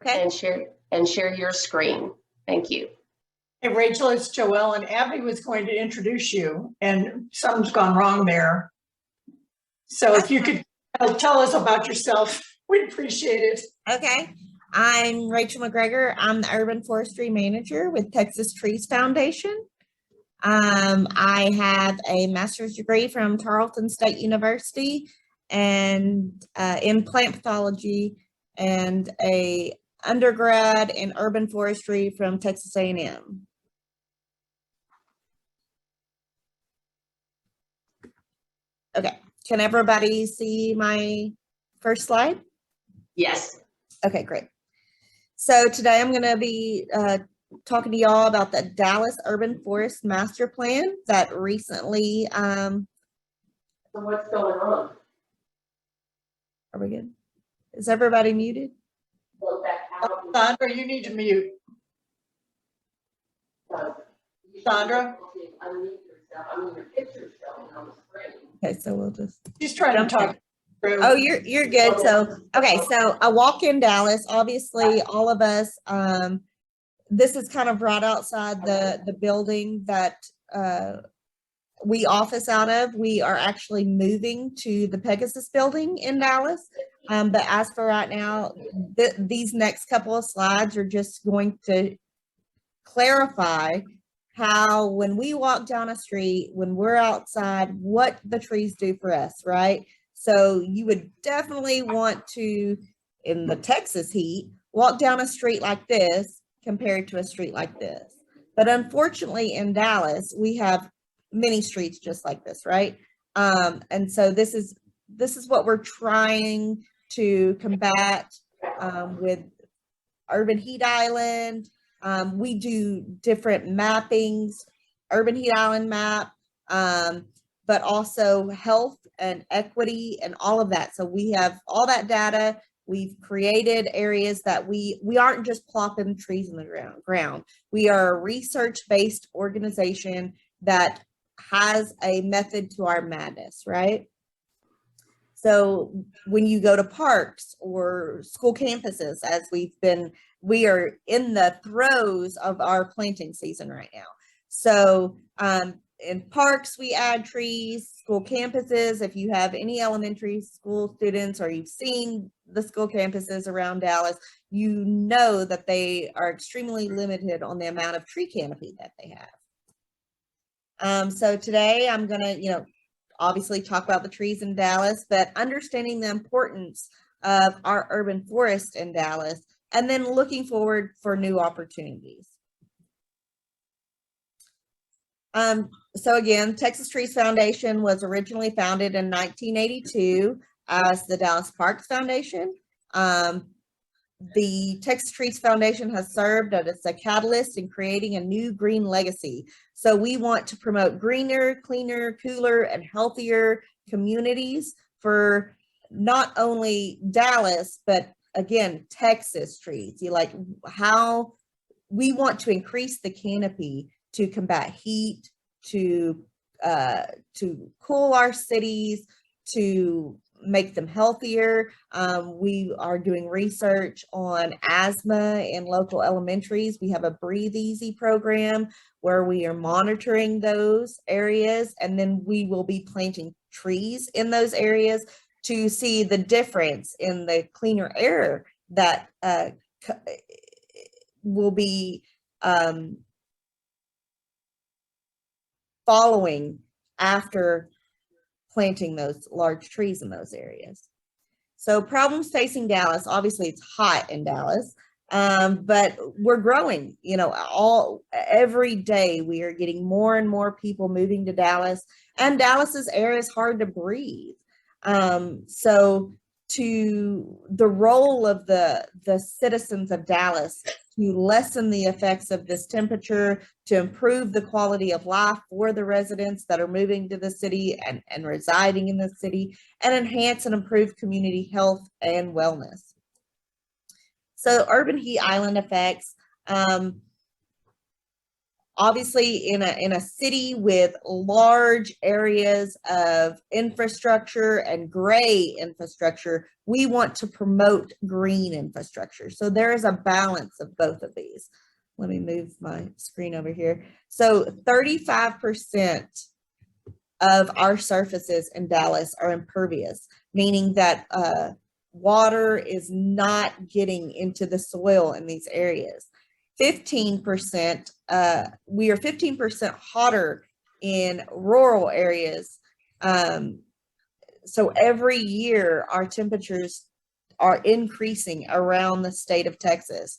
Okay. and share your screen. Thank you. Hey, Rachel, it's Joelle, and Abby was going to introduce you, and something's gone wrong there. So if you could tell us about yourself, we'd appreciate it. Okay. I'm Rachel Mcgregor. I'm the Urban Forestry Manager with Texas Trees Foundation. I have a master's degree from Tarleton State University and in plant pathology, and a undergrad in urban forestry from Texas A&M. Okay, can everybody see my first slide? Yes. Okay, great. So today I'm going to be talking to y'all about the Dallas Urban Forest Master Plan that recently. So what's going on? Are we good? Is everybody muted? Sandra, you need to mute. Sandra? Okay, so we'll just. She's trying to talk. Oh, you're good. So, okay, so a walk in Dallas, obviously all of us, this is kind of right outside the building that we office out of. We are actually moving to the Pegasus building in Dallas. But as for right now, these next couple of slides are just going to clarify how when we walk down a street, when we're outside, what the trees do for us, right? So you would definitely want to, in the Texas heat, walk down a street like this compared to a street like this. But unfortunately in Dallas, we have many streets just like this, right? And so this is what we're trying to combat with Urban Heat Island. We do different mappings, Urban Heat Island map, but also health and equity and all of that. So we have all that data. We've created areas that we aren't just plopping trees in the ground. We are a research-based organization that has a method to our madness, right? So when you go to parks or school campuses, as we are in the throes of our planting season right now. So in parks, we add trees, school campuses. If you have any elementary school students or you've seen the school campuses around Dallas, you know that they are extremely limited on the amount of tree canopy that they have. So today I'm going to, obviously talk about the trees in Dallas, but understanding the importance of our urban forest in Dallas, and then looking forward for new opportunities. So again, Texas Trees Foundation was originally founded in 1982 as the Dallas Parks Foundation. The Texas Trees Foundation has served as a catalyst in creating a new green legacy. So we want to promote greener, cleaner, cooler, and healthier communities for not only Dallas, but again, Texas trees. How we want to increase the canopy to combat heat, to cool our cities, to make them healthier. We are doing research on asthma in local elementaries. We have a Breathe Easy program where we are monitoring those areas, and then we will be planting trees in those areas to see the difference in the cleaner air that will be following after planting those large trees in those areas. So problems facing Dallas, obviously it's hot in Dallas, but we're growing, every day we are getting more and more people moving to Dallas, and Dallas's air is hard to breathe. So to the role of the citizens of Dallas to lessen the effects of this temperature, to improve the quality of life for the residents that are moving to the city and residing in the city, and enhance and improve community health and wellness. So urban heat island effects, obviously in a city with large areas of infrastructure and gray infrastructure, we want to promote green infrastructure. So there is a balance of both of these. Let me move my screen over here. So 35% of our surfaces in Dallas are impervious, meaning that water is not getting into the soil in these areas. 15%, we are 15% hotter in rural areas. So every year our temperatures are increasing around the state of Texas.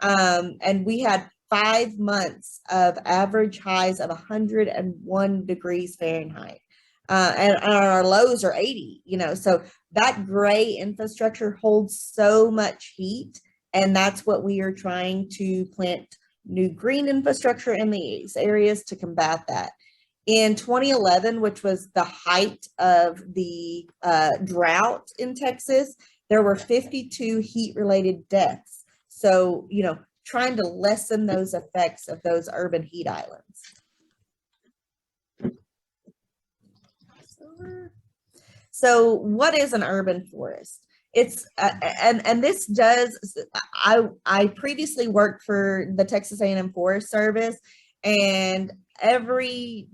And we had 5 months of average highs of 101 degrees Fahrenheit. And our lows are 80, so that gray infrastructure holds so much heat. And that's what we are trying to plant new green infrastructure in these areas to combat that. In 2011, which was the height of the drought in Texas, there were 52 heat-related deaths. So, trying to lessen those effects of those urban heat islands. So what is an urban forest? It's and this does, I previously worked for the Texas A&M Forest Service, and every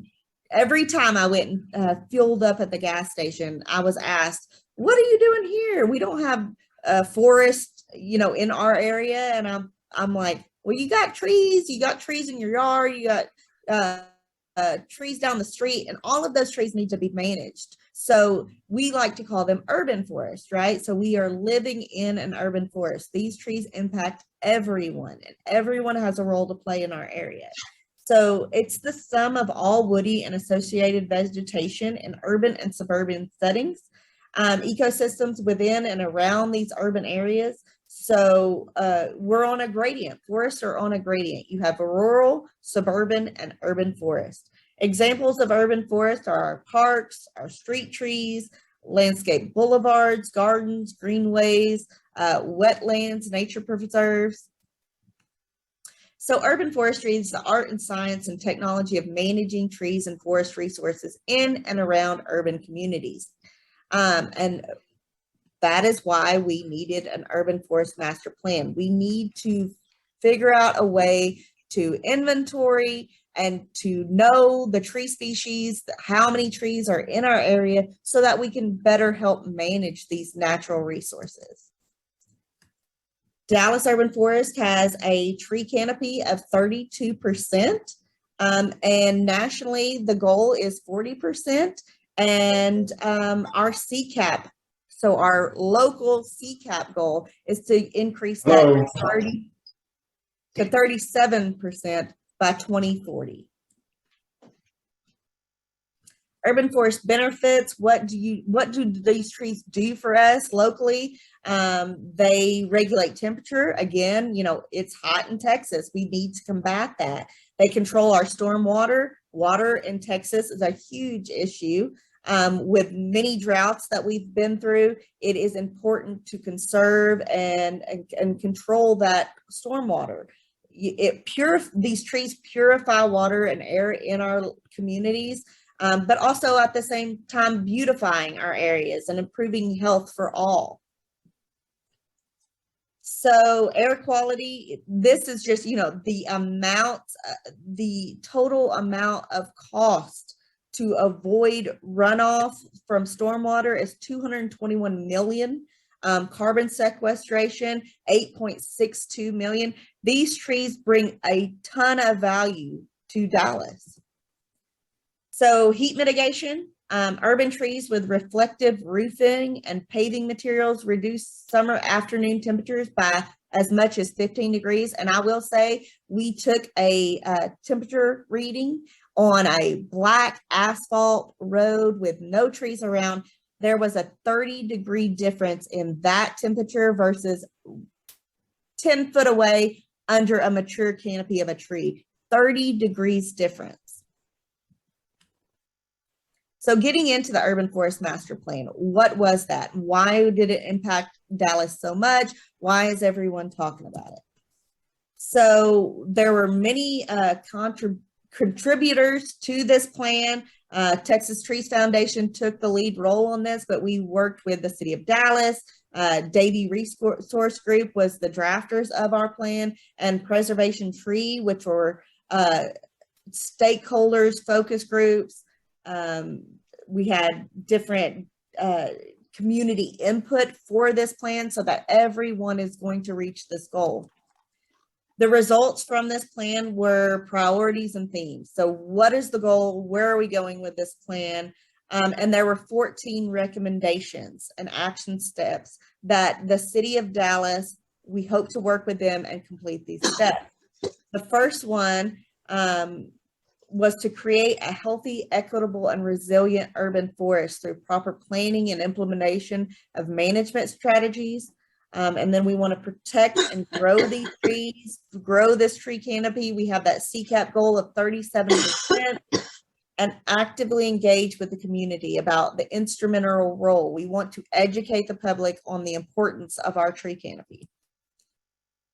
time I went and fueled up at the gas station, I was asked, what are you doing here? We don't have a forest, in our area. And I'm like, well, you got trees in your yard, you got trees down the street, and all of those trees need to be managed. So we like to call them urban forests, right? So we are living in an urban forest. These trees impact everyone, and everyone has a role to play in our area. So it's the sum of all woody and associated vegetation in urban and suburban settings, ecosystems within and around these urban areas. So we're on a gradient. Forests are on a gradient. You have a rural, suburban, and urban forest. Examples of urban forests are our parks, our street trees, landscape boulevards, gardens, greenways, wetlands, nature preserves. So urban forestry is the art and science and technology of managing trees and forest resources in and around urban communities. And that is why we needed an urban forest master plan. We need to figure out a way to inventory and to know the tree species, how many trees are in our area, so that we can better help manage these natural resources. Dallas Urban Forest has a tree canopy of 32%, and nationally the goal is 40%, and our CCAP, so our local CCAP goal is to increase that to 37% by 2040. Urban forest benefits. What do these trees do for us locally? They regulate temperature. Again, it's hot in Texas. We need to combat that. They control our stormwater. Water in Texas is a huge issue. With many droughts that we've been through, it is important to conserve and control that stormwater. These trees purify water and air in our communities, but also at the same time beautifying our areas and improving health for all. So air quality, this is just, the total amount of cost to avoid runoff from stormwater is $221 million. Carbon sequestration, $8.62 million. These trees bring a ton of value to Dallas. So heat mitigation, urban trees with reflective roofing and paving materials reduce summer afternoon temperatures by as much as 15 degrees. And I will say, we took a temperature reading on a black asphalt road with no trees around. There was a 30-degree difference in that temperature versus 10 foot away under a mature canopy of a tree. 30 degrees difference. So getting into the urban forest master plan, what was that? Why did it impact Dallas so much? Why is everyone talking about it? So there were many contributors to this plan. Texas Trees Foundation took the lead role on this, but we worked with the City of Dallas. Davie Resource Group was the drafters of our plan, and Preservation Tree, which were stakeholders, focus groups. We had different community input for this plan so that everyone is going to reach this goal. The results from this plan were priorities and themes. So what is the goal? Where are we going with this plan? And there were 14 recommendations and action steps that the City of Dallas, we hope to work with them and complete these steps. The first one was to create a healthy, equitable, and resilient urban forest through proper planning and implementation of management strategies. And then we want to protect and grow these trees, grow this tree canopy. We have that CCAP goal of 37%, and actively engage with the community about the instrumental role. We want to educate the public on the importance of our tree canopy.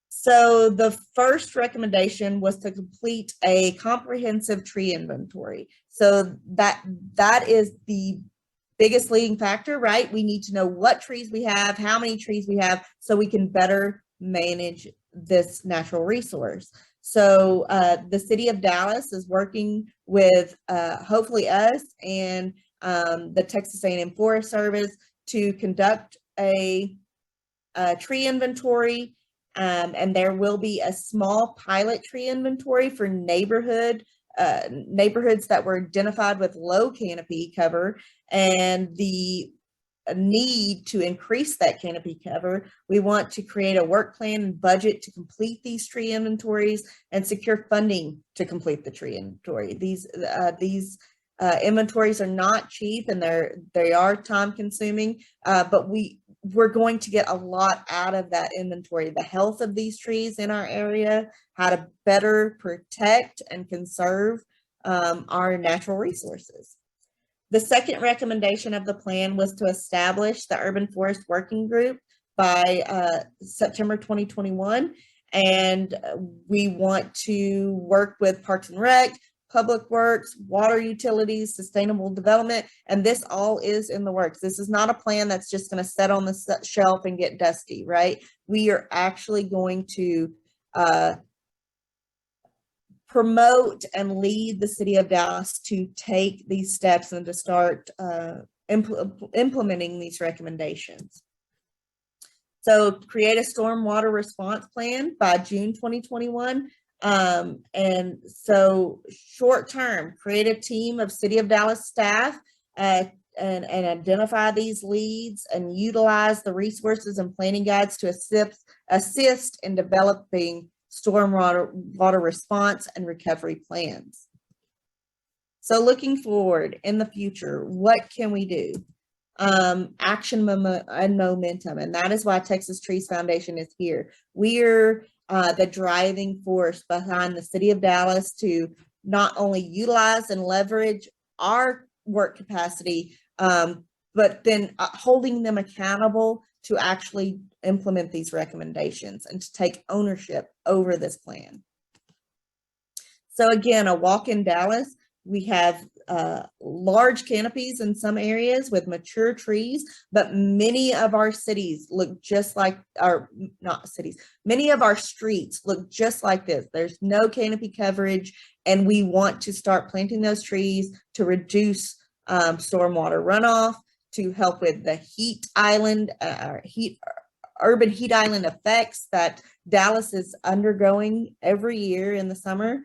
So the first recommendation was to complete a comprehensive tree inventory. So that is the biggest leading factor, right? We need to know what trees we have, how many trees we have, so we can better manage this natural resource. So the City of Dallas is working with hopefully us and the Texas A&M Forest Service to conduct a tree inventory. And there will be a small pilot tree inventory for neighborhoods that were identified with low canopy cover and the need to increase that canopy cover. We want to create a work plan and budget to complete these tree inventories and secure funding to complete the tree inventory. These inventories are not cheap and they are time consuming, but we're going to get a lot out of that inventory. The health of these trees in our area, how to better protect and conserve our natural resources. The second recommendation of the plan was to establish the Urban Forest Working Group by September 2021. And we want to work with Parks and Rec, Public Works, water utilities, sustainable development, and this all is in the works. This is not a plan that's just going to sit on the shelf and get dusty, right? We are actually going to promote and lead the City of Dallas to take these steps and to start implementing these recommendations. So create a stormwater response plan by June 2021. And so short term, create a team of City of Dallas staff and identify these leads and utilize the resources and planning guides to assist in developing water response and recovery plans. So looking forward in the future, what can we do? Action and momentum, and that is why Texas Trees Foundation is here. We're the driving force behind the City of Dallas to not only utilize and leverage our work capacity, but then holding them accountable to actually implement these recommendations and to take ownership over this plan. So again, a walk in Dallas, we have large canopies in some areas with mature trees, but many of our cities look just like, many of our streets look just like this. There's no canopy coverage, and we want to start planting those trees to reduce stormwater runoff, to help with the urban heat island effects that Dallas is undergoing every year in the summer.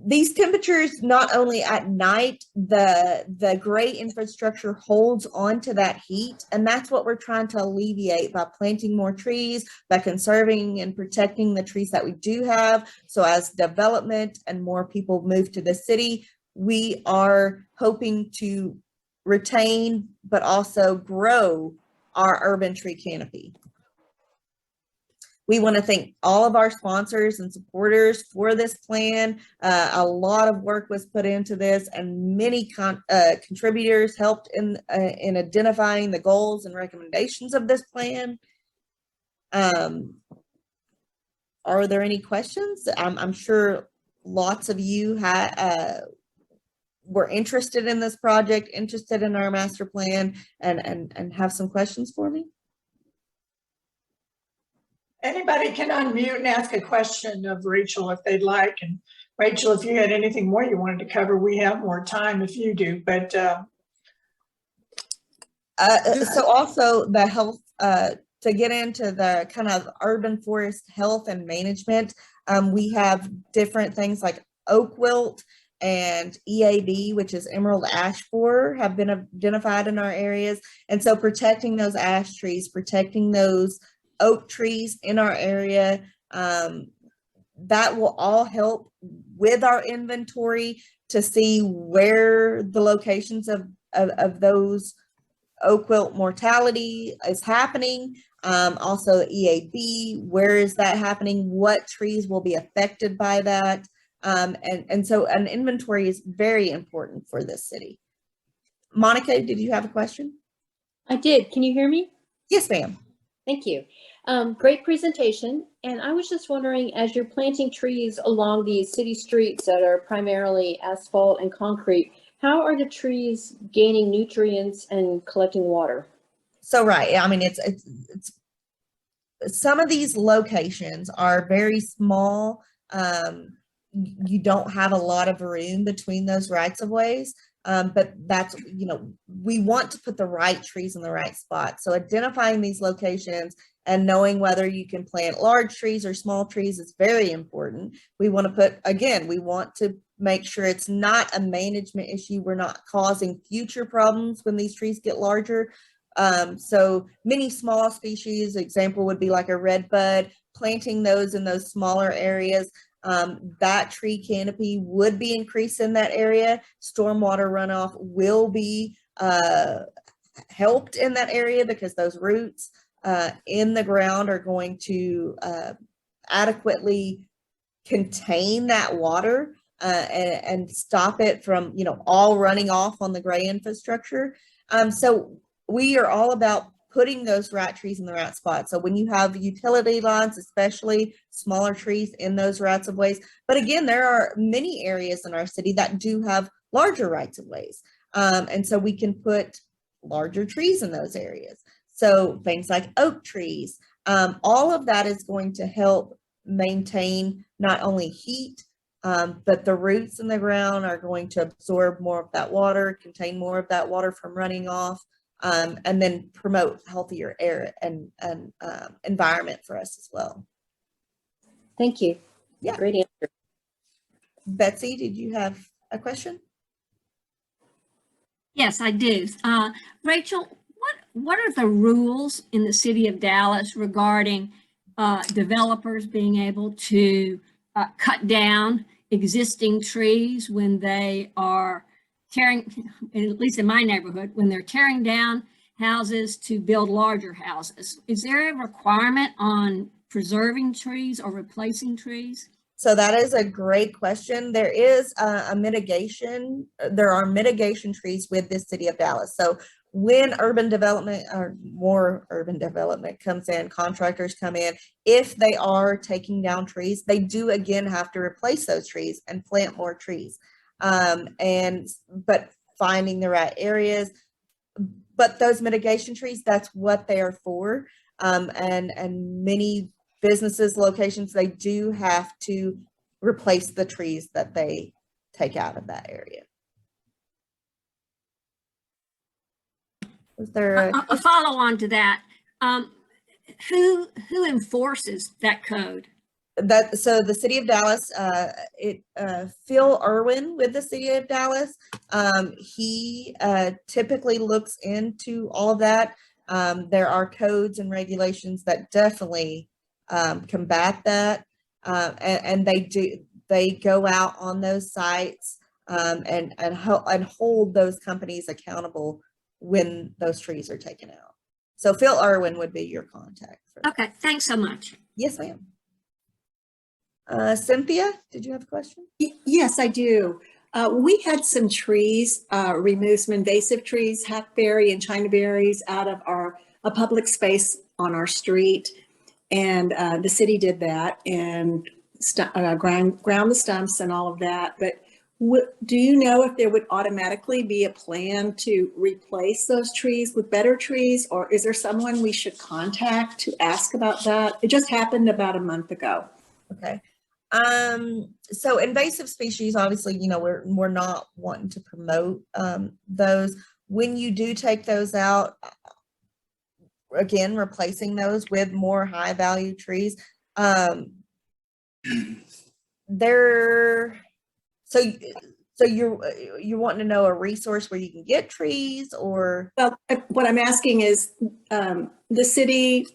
These temperatures, not only at night, the gray infrastructure holds on to that heat, and that's what we're trying to alleviate by planting more trees, by conserving and protecting the trees that we do have. So as development and more people move to the city, we are hoping to retain but also grow our urban tree canopy. We want to thank all of our sponsors and supporters for this plan. A lot of work was put into this, and many contributors helped in identifying the goals and recommendations of this plan. Are there any questions? I'm sure lots of you were interested in this project, interested in our master plan, and have some questions for me. Anybody can unmute and ask a question of Rachel if they'd like. And Rachel, if you had anything more you wanted to cover, we have more time if you do, but so also the health, to get into the kind of urban forest health and management, we have different things like oak wilt and EAB, which is emerald ash borer, have been identified in our areas. And so protecting those ash trees, protecting those oak trees in our area, that will all help with our inventory to see where the locations of those oak wilt mortality is happening. Also EAB, where is that happening? What trees will be affected by that? And so an inventory is very important for this city. Monica, did you have a question? I did. Can you hear me? Yes, ma'am. Thank you. Great presentation. And I was just wondering, as you're planting trees along these city streets that are primarily asphalt and concrete, how are the trees gaining nutrients and collecting water? So, right. I mean, it's some of these locations are very small. You don't have a lot of room between those rights of ways. But that's, we want to put the right trees in the right spot. So identifying these locations and knowing whether you can plant large trees or small trees is very important. We want to make sure it's not a management issue. We're not causing future problems when these trees get larger. So many small species, example would be like a red bud, planting those in those smaller areas. That tree canopy would be increased in that area. Stormwater runoff will be helped in that area because those roots in the ground are going to adequately contain that water and stop it from, all running off on the gray infrastructure. So we are all about putting those right trees in the right spot. So when you have utility lines, especially smaller trees in those rights of ways, but again, there are many areas in our city that do have larger rights of ways. And so we can put larger trees in those areas. So things like oak trees, all of that is going to help maintain not only heat, but the roots in the ground are going to absorb more of that water, contain more of that water from running off. And then promote healthier air and environment for us as well. Thank you. Yeah. Great answer. Betsy, did you have a question? Yes, I do. Rachel, what are the rules in the city of Dallas regarding developers being able to cut down existing trees when they are tearing, at least in my neighborhood, when they're tearing down houses to build larger houses? Is there a requirement on preserving trees or replacing trees? So that is a great question. There is a mitigation. There are mitigation trees with the city of Dallas. So when urban development or more urban development comes in, contractors come in, if they are taking down trees, they do again have to replace those trees and plant more trees. But finding the right areas, but those mitigation trees, that's what they are for. And many businesses, locations, they do have to replace the trees that they take out of that area. Was there a follow on to that? Who enforces that code? So the city of Dallas, Phil Irwin with the city of Dallas, he typically looks into all of that. There are codes and regulations that definitely combat that, and they go out on those sites and hold those companies accountable when those trees are taken out. So Phil Irwin would be your contact. Okay, thanks so much. Yes, ma'am. Cynthia, did you have a question? Yes, I do. We had some trees, removed some invasive trees, hackberry and chinaberries out of a public space on our street. And the city did that. And ground the stumps and all of that, but do you know if there would automatically be a plan to replace those trees with better trees, or is there someone we should contact to ask about that? It just happened about a month ago. Okay. So invasive species, obviously, you know, we're not wanting to promote those. When you do take those out, again, replacing those with more high value trees, so you're wanting to know a resource where you can get trees, or? Well, what I'm asking is, the city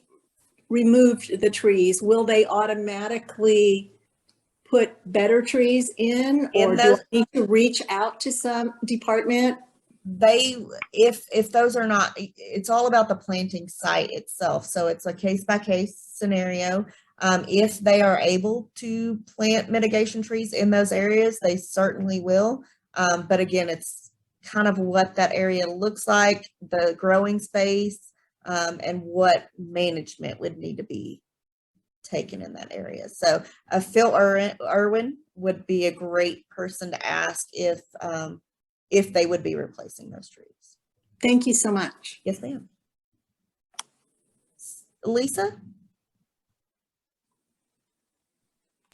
removed the trees. Will they automatically put better trees in, or do I need to reach out to some department? If those are not, it's all about the planting site itself. So it's a case by case scenario. If they are able to plant mitigation trees in those areas, they certainly will. But again, it's kind of what that area looks like, the growing space, and what management would need to be taken in that area. So Phil Irwin would be a great person to ask if they would be replacing those trees. Thank you so much. Yes, ma'am. Lisa?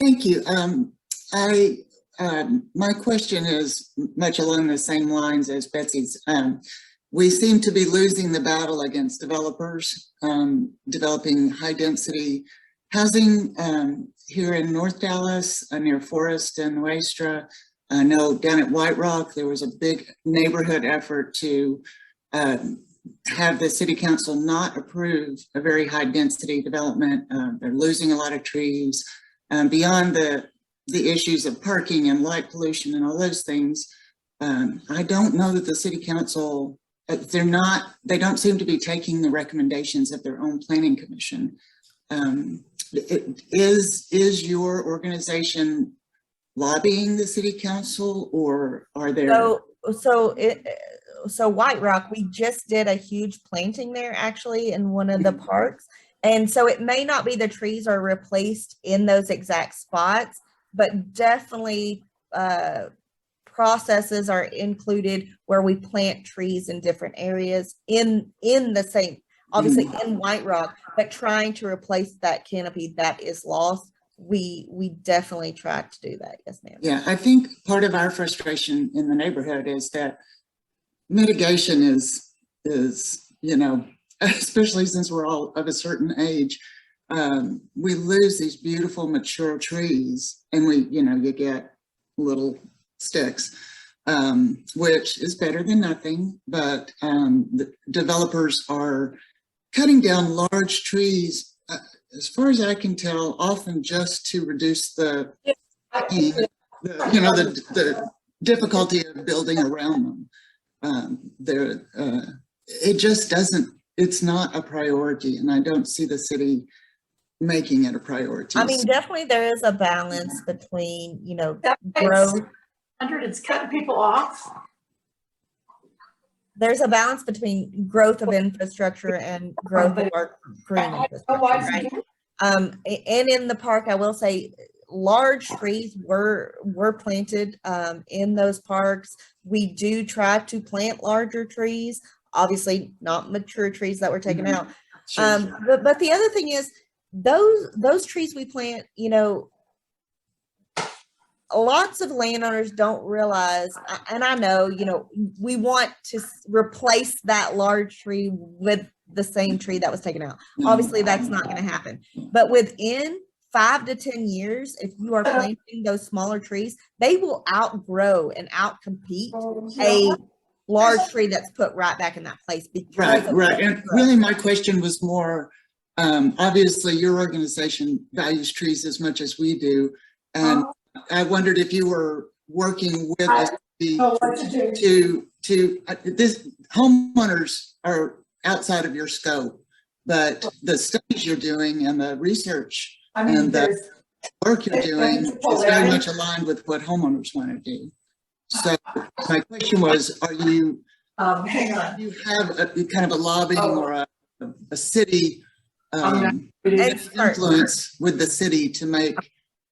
Thank you. My question is much along the same lines as Betsy's. We seem to be losing the battle against developers, developing high density housing here in North Dallas, near Forest and Waistra. I know down at White Rock, there was a big neighborhood effort to have the city council not approve a very high density development. They're losing a lot of trees. Beyond the issues of parking and light pollution and all those things, I don't know that the city council, they don't seem to be taking the recommendations of their own planning commission. Is your organization lobbying the city council, or are there? So White Rock, we just did a huge planting there actually in one of the parks. And so it may not be the trees are replaced in those exact spots, but definitely processes are included where we plant trees in different areas in the same, obviously in White Rock, but trying to replace that canopy that is lost. We definitely try to do that. Yes, ma'am. Yeah, I think part of our frustration in the neighborhood is that mitigation is, you know, especially since we're all of a certain age, we lose these beautiful mature trees, and you get little sticks, which is better than nothing, but the developers are cutting down large trees, as far as I can tell, often just to reduce the difficulty of building around them. It just doesn't, it's not a priority, and I don't see the city making it a priority. I mean, definitely there is a balance between, growth. It's cutting people off. There's a balance between growth of infrastructure and growth of our green infrastructure, right? And in the park, I will say large trees were planted in those parks. We do try to plant larger trees, obviously not mature trees that were taken out. Sure. But the other thing is those trees we plant, lots of landowners don't realize, and I know, we want to replace that large tree with the same tree that was taken out. Obviously that's not going to happen, but within 5 to 10 years, if you are planting those smaller trees, they will outgrow and outcompete a large tree that's put right back in that place. Right. And really my question was more, obviously your organization values trees as much as we do. And I wondered if you were working with us to this, homeowners are outside of your scope, but the studies you're doing and the research and the work you're doing is very much aligned with what homeowners want to do. So my question was, are you, you have a kind of a lobbying or a city influence with the city to make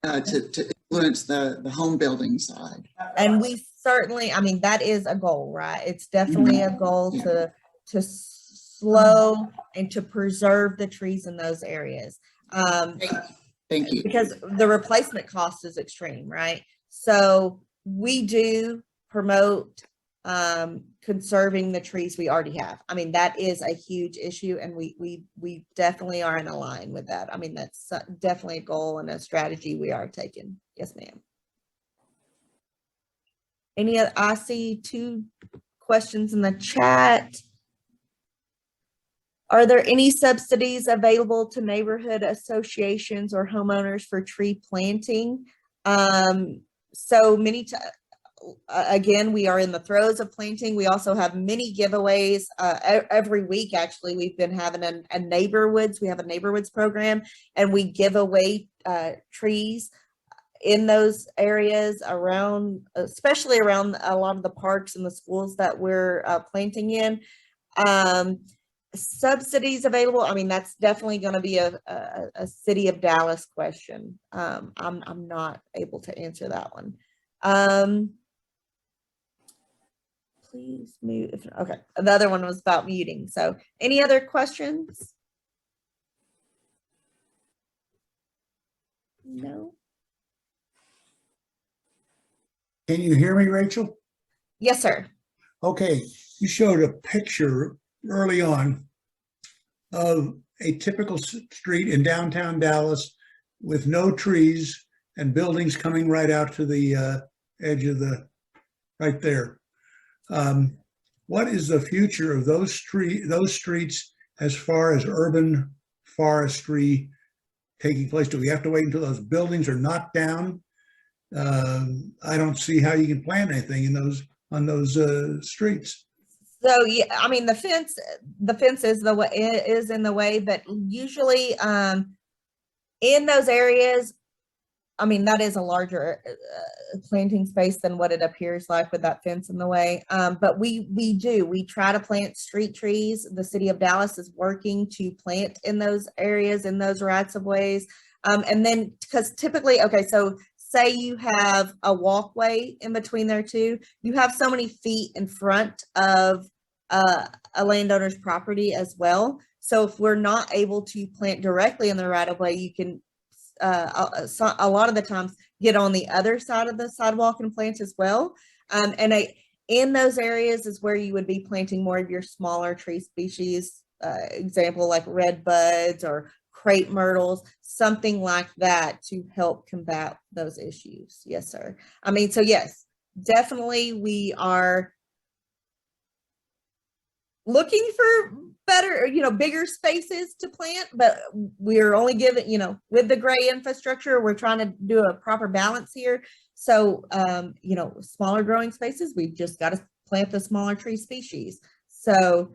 to influence the home building side. And we certainly, I mean, that is a goal, right? It's definitely a goal Yeah. to slow and to preserve the trees in those areas. Thank you. Because the replacement cost is extreme, right? So we do promote conserving the trees we already have. I mean, that is a huge issue, and we definitely are in a line with that. I mean, that's definitely a goal and a strategy we are taking. Yes, ma'am. I see 2 questions in the chat. Are there any subsidies available to neighborhood associations or homeowners for tree planting? So many times, again, we are in the throes of planting. We also have many giveaways every week. Actually, we've been having a neighborhoods. We have a neighborhoods program, and we give away trees in those areas around, especially around a lot of the parks and the schools that we're planting in. Subsidies available. I mean, that's definitely going to be a city of Dallas question. I'm not able to answer that one. Please move. Okay. The other one was about muting. So any other questions? No. Can you hear me, Rachel? Yes, sir. Okay, you showed a picture early on of a typical street in downtown Dallas with no trees and buildings coming right out to the edge of right there. What is the future of those streets as far as urban forestry taking place? Do we have to wait until those buildings are knocked down? I don't see how you can plant anything on those streets. So yeah, I mean, the fence is in the way, but usually in those areas, I mean, that is a larger planting space than what it appears like with that fence in the way. But we try to plant street trees. The city of Dallas is working to plant in those areas, in those rights of ways. And then, because typically, okay, so say you have a walkway in between there too, you have so many feet in front of a landowner's property as well. So if we're not able to plant directly in the right of way, you can a lot of the times get on the other side of the sidewalk and plant as well. In those areas is where you would be planting more of your smaller tree species, example like red buds or crepe myrtles, something like that to help combat those issues. Yes, sir. I mean, so yes, definitely we are looking for better, bigger spaces to plant, but we're only given, with the gray infrastructure, we're trying to do a proper balance here. So, smaller growing spaces, we've just got to plant the smaller tree species. So,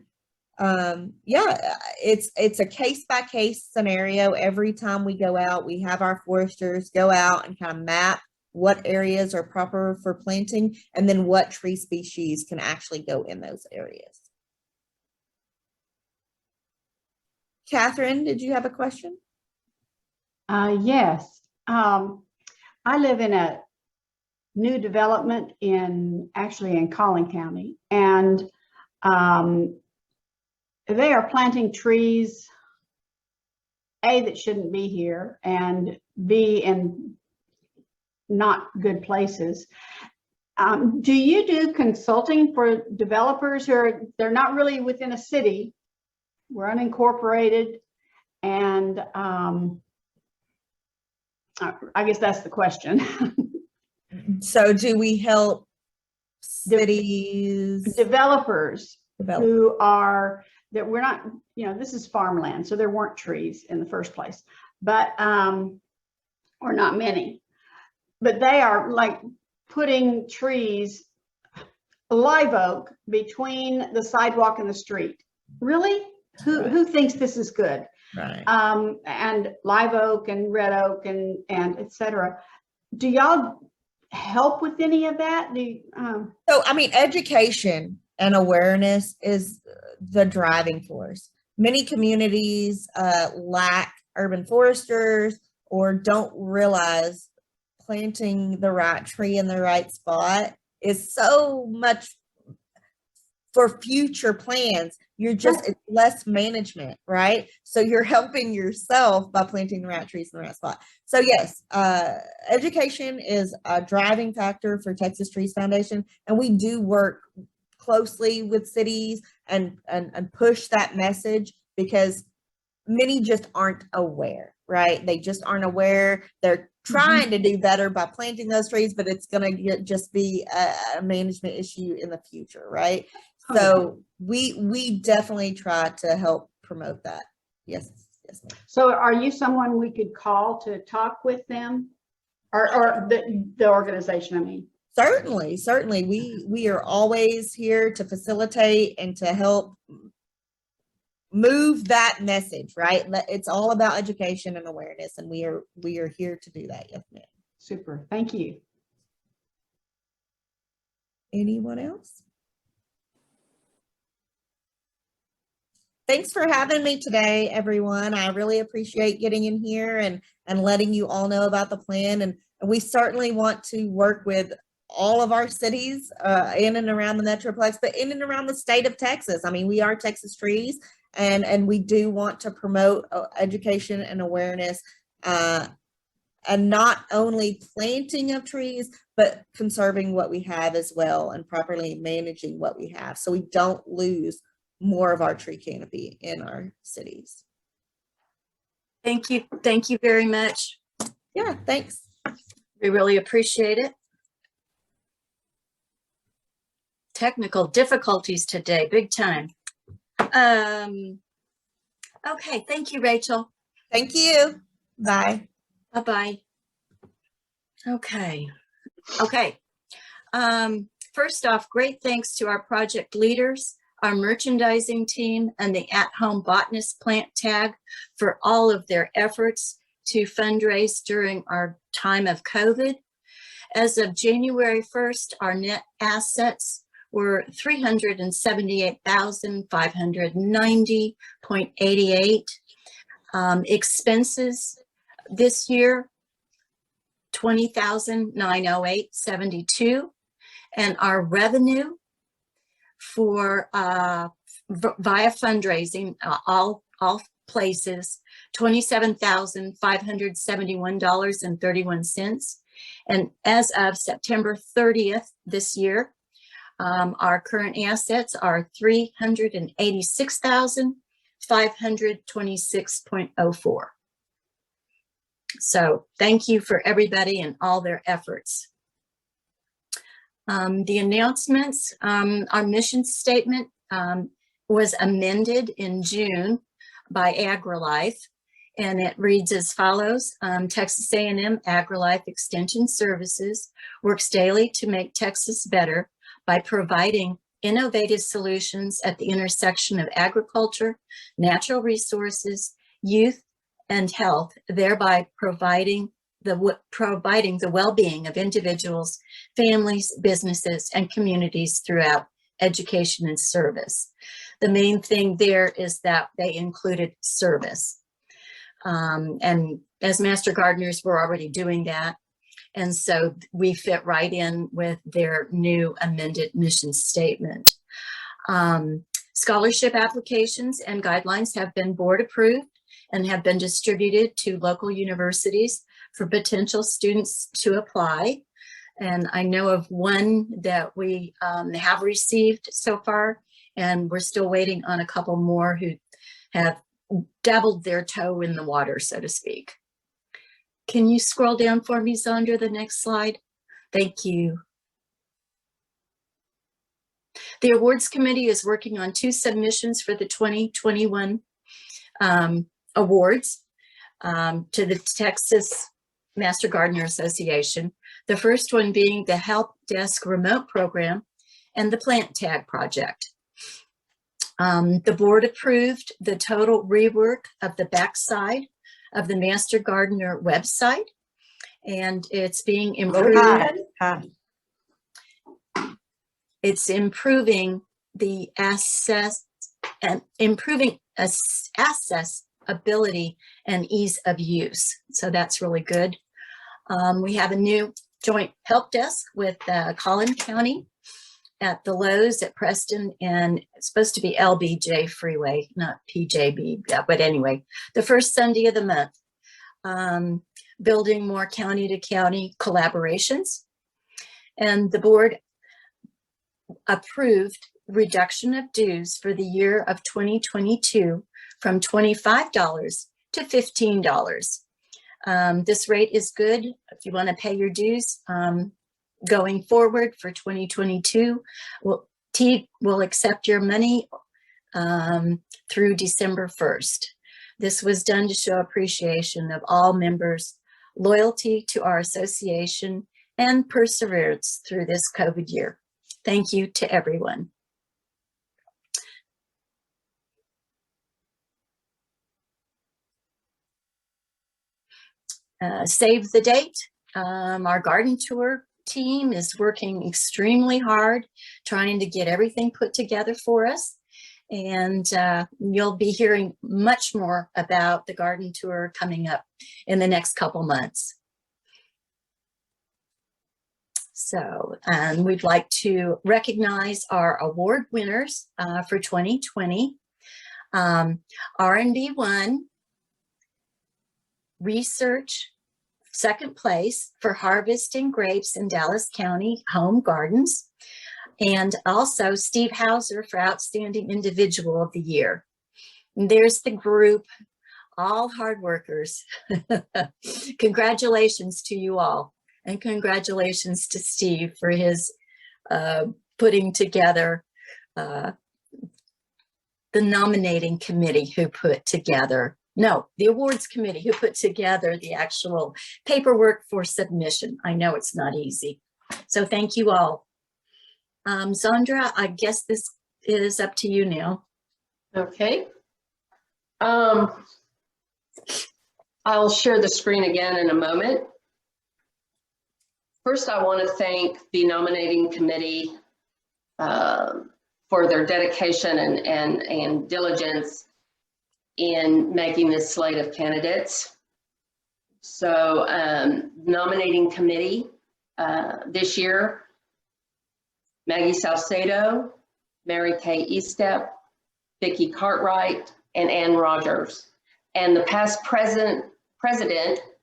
yeah, it's a case by case scenario. Every time we go out, we have our foresters go out and kind of map what areas are proper for planting and then what tree species can actually go in those areas. Catherine, did you have a question? Yes. I live in a new development actually in Collin County, and they are planting trees, A, that shouldn't be here, and B, in not good places. Do you do consulting for developers they're not really within a city? We're unincorporated, and I guess that's the question. So do we help cities? Developers who are, that we're not, this is farmland, so there weren't trees in the first place, but, or not many, but they are like putting trees, live oak, between the sidewalk and the street. Really? Who thinks this is good? Right. And live oak and red oak and et cetera. Do y'all help with any of that? So, I mean, education and awareness is the driving force. Many communities lack urban foresters or don't realize planting the right tree in the right spot is so much for future plans. You're just, it's less management, right? So you're helping yourself by planting the right trees in the right spot. So yes, education is a driving factor for Texas Trees Foundation, and we do work closely with cities and push that message, because many just aren't aware, right? They just aren't aware. They're trying to do better by planting those trees, but it's going to just be a management issue in the future, right? So we definitely try to help promote that. Yes, yes, ma'am. So are you someone we could call to talk with them, or the organization, I mean? Certainly. We are always here to facilitate and to help move that message, right? It's all about education and awareness, and we are here to do that. Yes, ma'am. Super, thank you. Anyone else? Thanks for having me today, everyone. I really appreciate getting in here and letting you all know about the plan. And we certainly want to work with all of our cities in and around the Metroplex, but in and around the state of Texas. I mean, we are Texas Trees, and we do want to promote education and awareness, and not only planting of trees, but conserving what we have as well, and properly managing what we have, so we don't lose more of our tree canopy in our cities. Thank you. Thank you very much. Yeah, thanks. We really appreciate it. Technical difficulties today, big time. Okay, thank you, Rachel. Thank you. Bye. Bye-bye. Okay. First off, great thanks to our project leaders, our merchandising team, and the at-home botanist plant tag for all of their efforts to fundraise during our time of COVID. As of January 1st, our net assets were $378,590.88. Expenses this year, $20,908.72. And our revenue for via fundraising, all places, $27,571.31. And as of September 30th this year, our current assets are $386,526.04. So thank you for everybody and all their efforts. The announcements, our mission statement was amended in June by AgriLife, and it reads as follows. Texas A&M AgriLife Extension Services works daily to make Texas better by providing innovative solutions at the intersection of agriculture, natural resources, youth, and health, thereby providing the well-being of individuals, families, businesses, and communities throughout education and service. The main thing there is that they included service. And as Master Gardeners, we're already doing that. And so we fit right in with their new amended mission statement. Scholarship applications and guidelines have been board approved and have been distributed to local universities for potential students to apply. And I know of one that we have received so far, and we're still waiting on a couple more who have dabbled their toe in the water, so to speak. Can you scroll down for me, Zandra, the next slide? Thank you. The awards committee is working on 2 submissions for the 2021 awards to the Texas Master Gardener Association. The first one being the Help Desk Remote Program and the Plant Tag Project. The board approved the total rework of the backside of the Master Gardener website, and it's being improved. It's improving the accessibility and ease of use. So that's really good. We have a new joint help desk with Collin County at the Lowe's at Preston, and it's supposed to be LBJ Freeway, not PJB. Yeah, but anyway, the first Sunday of the month. Building more county to county collaborations. And the board approved reduction of dues for the year of 2022 from $25 to $15. This rate is good if you want to pay your dues. Going forward for 2022, T will accept your money through December 1st. This was done to show appreciation of all members, loyalty to our association, and perseverance through this COVID year. Thank you to everyone. Save the date. Our garden tour team is working extremely hard, trying to get everything put together for us. And you'll be hearing much more about the garden tour coming up in the next couple months. So we'd like to recognize our award winners for 2020. R&B won research second place for harvesting grapes in Dallas County home gardens. And also Steve Hauser for Outstanding Individual of the Year. And there's the group, all hard workers. Congratulations to you all. And congratulations to Steve for his putting together the nominating committee who put together, the awards committee who put together the actual paperwork for submission. I know it's not easy. So thank you all. Sandra, I guess this is up to you now. Okay. I'll share the screen again in a moment. First, I want to thank the nominating committee for their dedication and diligence in making this slate of candidates. So nominating committee this year, Maggie Salcedo, Mary Kay Estep, Vicki Cartwright, and Ann Rogers. And the past president,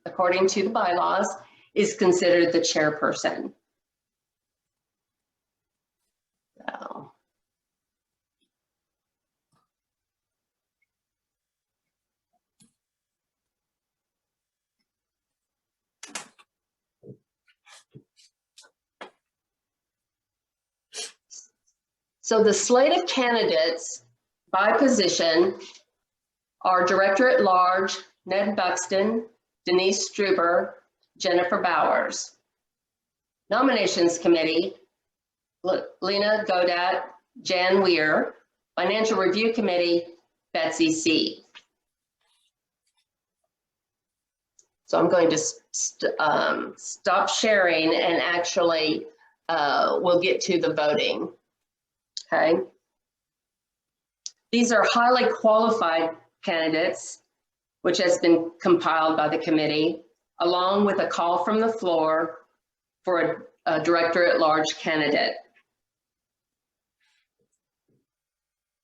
according to the bylaws, is considered the chairperson. So the slate of candidates by position are Director at Large, Ned Buxton, Denise Struber, Jennifer Bowers. Nominations Committee, Lena Godat, Jan Weir. Financial Review Committee, Betsy C. So I'm going to stop sharing and actually we'll get to the voting. Okay. These are highly qualified candidates, which has been compiled by the committee, along with a call from the floor for a Director at Large candidate.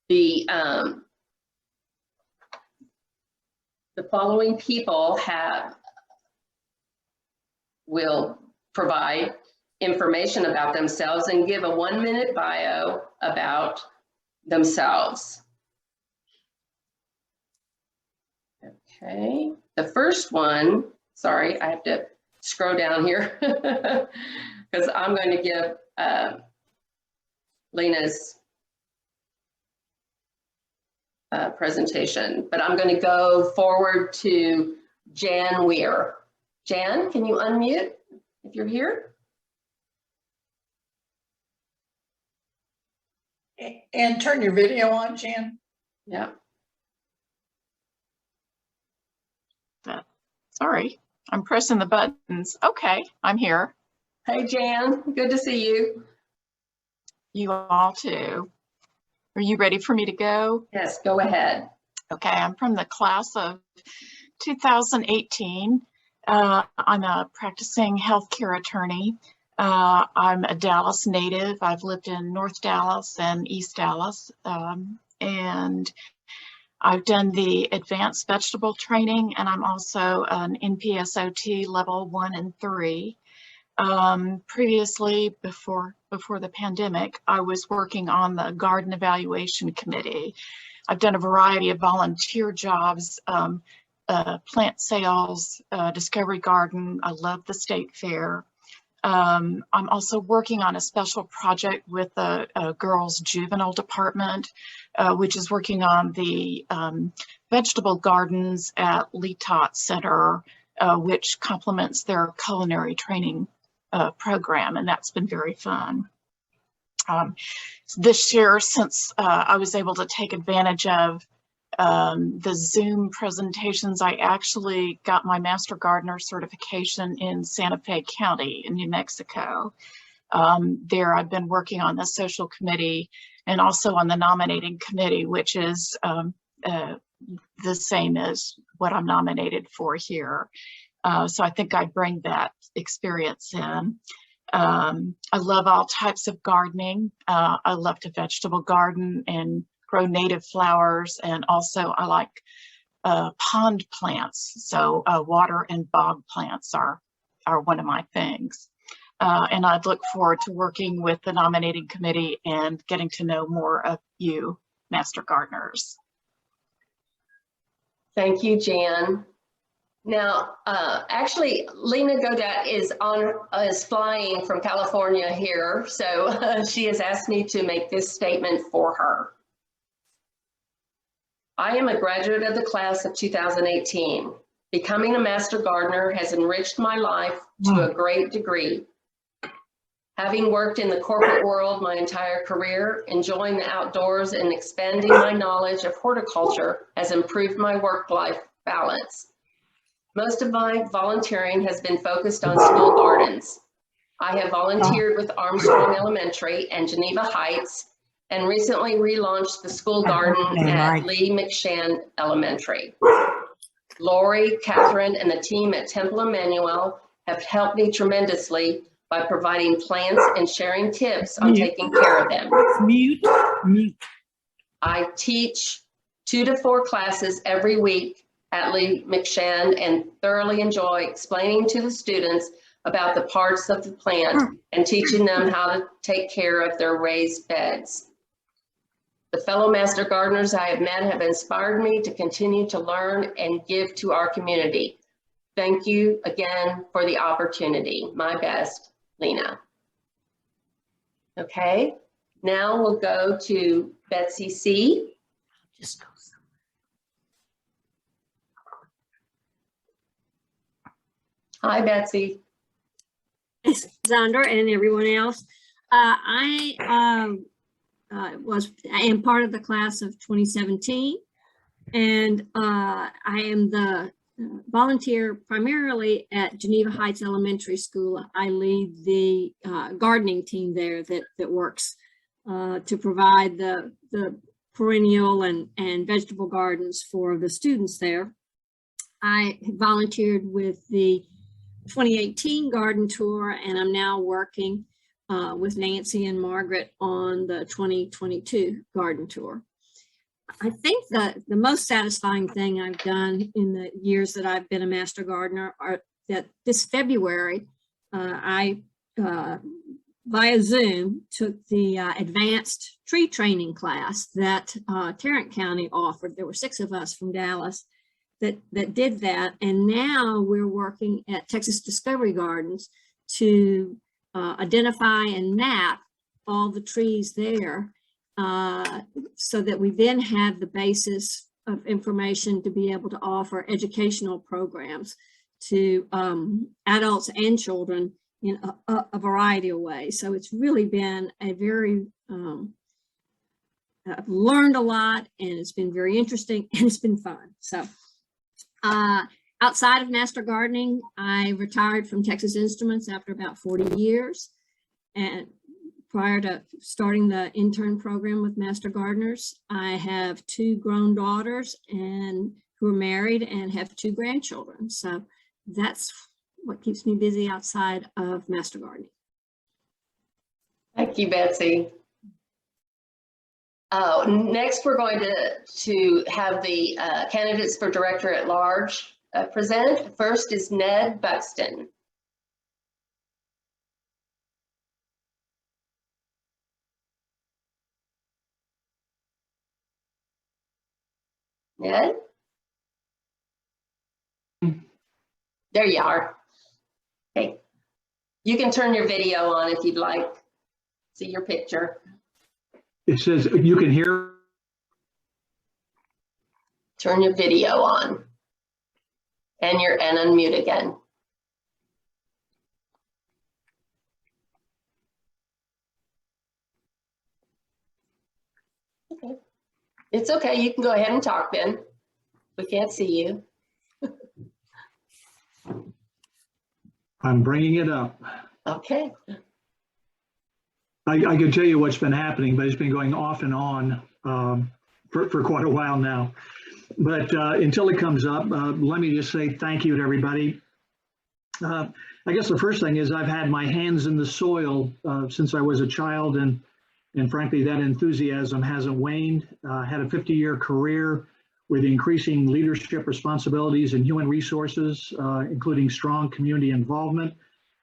The following people will provide information about themselves and give a 1-minute bio about themselves. Okay, the first one, sorry, I have to scroll down here because I'm going to give Lena's presentation, but I'm going to go forward to Jan Weir. Jan, can you unmute if you're here? And turn your video on, Jan. Yeah. Sorry, I'm pressing the buttons. Okay, I'm here. Hey, Jan, good to see you. You all too. Are you ready for me to go? Yes, go ahead. Okay, I'm from the class of 2018, I'm a practicing healthcare attorney. I'm a Dallas native. I've lived in North Dallas and East Dallas. And I've done the advanced vegetable training, and I'm also an NPSOT level 1 and 3. Previously, before the pandemic, I was working on the garden evaluation committee. I've done a variety of volunteer jobs, plant sales, discovery garden. I love the state fair. I'm also working on a special project with the girls juvenile department, which is working on the vegetable gardens at Lee Tot Center, which complements their culinary training program, and that's been very fun. This year, since I was able to take advantage of the Zoom presentations, I actually got my Master Gardener certification in Santa Fe County in New Mexico. There I've been working on the social committee and also on the nominating committee, which is the same as what I'm nominated for here. So I think I bring that experience in. I love all types of gardening. I love to vegetable garden and grow native flowers, and also I like pond plants. So water and bog plants are one of my things. And I'd look forward to working with the nominating committee and getting to know more of you, Master Gardeners. Thank you, Jan. Now, actually, Lena Godat is flying from California here, so she has asked me to make this statement for her. I am a graduate of the class of 2018. Becoming a Master Gardener has enriched my life to a great degree. Having worked in the corporate world my entire career, enjoying the outdoors and expanding my knowledge of horticulture has improved my work-life balance. Most of my volunteering has been focused on school gardens. I have volunteered with Armstrong Elementary and Geneva Heights, and recently relaunched the school garden at Lee McShann Elementary. Lori, Catherine, and the team at Temple Emmanuel have helped me tremendously by providing plants and sharing tips on taking care of them. I teach 2 to 4 classes every week at Lee McShann and thoroughly enjoy explaining to the students about the parts of the plant and teaching them how to take care of their raised beds. The fellow Master Gardeners I have met have inspired me to continue to learn and give to our community. Thank you again for the opportunity. My best, Lena. Okay, now we'll go to Betsy C. Just go. Hi, Betsy. Zander and everyone else. I am part of the class of 2017, and I am the volunteer primarily at Geneva Heights Elementary School. I lead the gardening team there that works to provide the perennial and vegetable gardens for the students there. I volunteered with the 2018 garden tour, and I'm now working with Nancy and Margaret on the 2022 garden tour. I think that the most satisfying thing I've done in the years that I've been a Master Gardener are that this February, I, via Zoom, took the advanced tree training class that Tarrant County offered. There were 6 of us from Dallas that did that, and now we're working at Texas Discovery Gardens to identify and map all the trees there, so that we then have the basis of information to be able to offer educational programs to adults and children in a variety of ways. So it's really been a very, I've learned a lot, and it's been very interesting, and it's been fun. So outside of Master Gardening, I retired from Texas Instruments after about 40 years. And prior to starting the intern program with Master Gardeners, I have 2 grown daughters and who are married and have 2 grandchildren. So That's what keeps me busy outside of master gardening. Thank you, Betsy. Oh, next we're going to have the candidates for director at large present. First is Ned Buxton. Ned? There you are. Okay. You can turn your video on if you'd like. See your picture. It says you can hear. Turn your video on. And unmute again. Okay. It's okay. You can go ahead and talk then. We can't see you. I'm bringing it up. Okay. I can tell you what's been happening, but it's been going off and on for quite a while now. But until it comes up, let me just say thank you to everybody. I guess the first thing is I've had my hands in the soil since I was a child, and frankly, that enthusiasm hasn't waned. Had a 50-year career with increasing leadership responsibilities and human resources, including strong community involvement,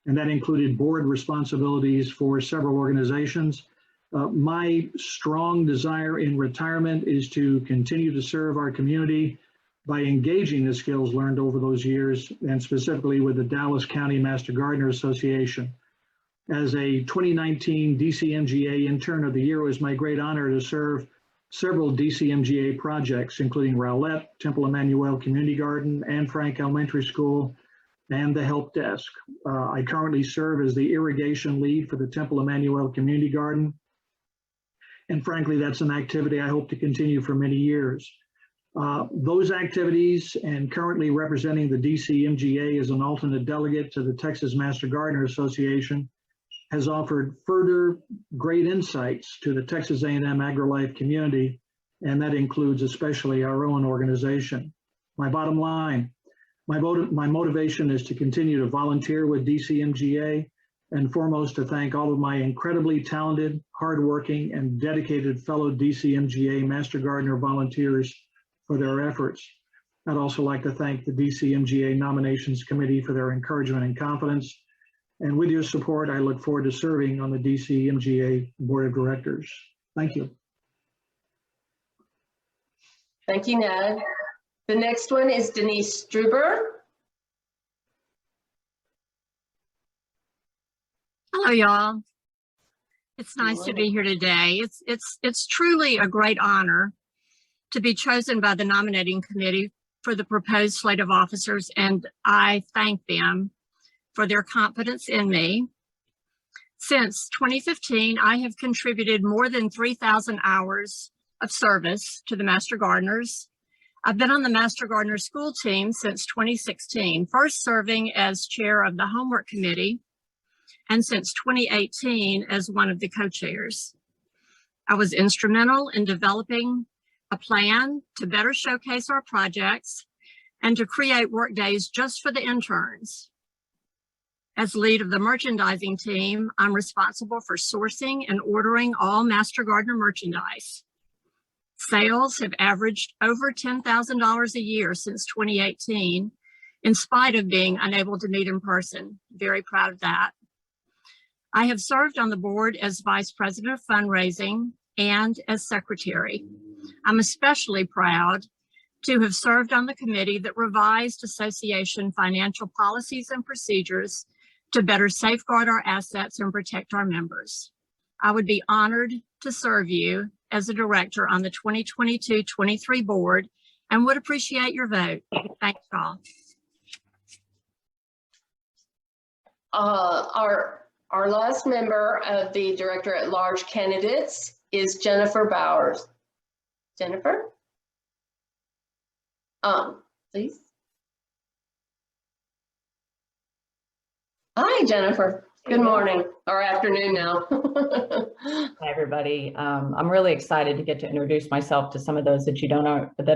and that included board responsibilities for several organizations. My strong desire in retirement is to continue to serve our community by engaging the skills learned over those years, and specifically with the Dallas County Master Gardener Association. As a 2019 DCMGA Intern of the Year, it was my great honor to serve several DCMGA projects, including Rowlett, Temple Emmanuel Community Garden, Anne Frank Elementary School, and the help desk. I currently serve as the irrigation lead for the Temple Emmanuel Community Garden. And frankly, that's an activity I hope to continue for many years. Those activities and currently representing the DCMGA as an alternate delegate to the Texas Master Gardener Association has offered further great insights to the Texas A&M AgriLife community, and that includes especially our own organization. My bottom line, my motivation is to continue to volunteer with DCMGA, and foremost to thank all of my incredibly talented, hardworking, and dedicated fellow DCMGA Master Gardener volunteers for their efforts. I'd also like to thank the DCMGA Nominations Committee for their encouragement and confidence. And with your support, I look forward to serving on the DCMGA Board of Directors. Thank you. Thank you, Ned. The next one is Denise Struber. Hello, y'all. It's nice to be here today. It's truly a great honor to be chosen by the nominating committee for the proposed slate of officers, and I thank them for their confidence in me. Since 2015, I have contributed more than 3,000 hours of service to the Master Gardeners. I've been on the Master Gardener School team since 2016, first serving as chair of the Homework Committee, and since 2018 as one of the co-chairs. I was instrumental in developing a plan to better showcase our projects and to create work days just for the interns. As lead of the merchandising team, I'm responsible for sourcing and ordering all Master Gardener merchandise. Sales have averaged over $10,000 a year since 2018, in spite of being unable to meet in person. Very proud of that. I have served on the board as Vice President of Fundraising and as Secretary. I'm especially proud to have served on the committee that revised association financial policies and procedures to better safeguard our assets and protect our members. I would be honored to serve you as a director on the 2022-23 board and would appreciate your vote. Thanks, all. Our last member of the Director at Large candidates is Jennifer Bowers. Jennifer? Please. Hi, Jennifer. Good morning or afternoon now. Hi, everybody. I'm really excited to get to introduce myself to some of those that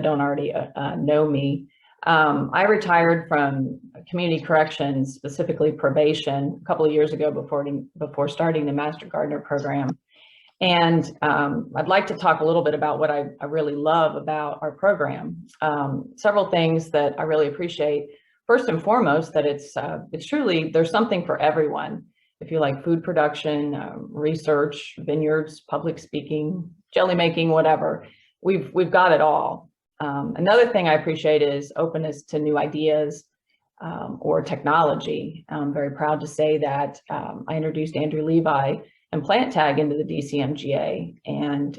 don't already know me. I retired from community corrections, specifically probation, a couple of years ago before starting the Master Gardener program. And I'd like to talk a little bit about what I really love about our program. Several things that I really appreciate. First and foremost, that it's truly, there's something for everyone. If you like food production, research, vineyards, public speaking, jelly making, whatever, we've got it all. Another thing I appreciate is openness to new ideas or technology. I'm very proud to say that I introduced Andrew Levi and Plant Tag into the DCMGA. And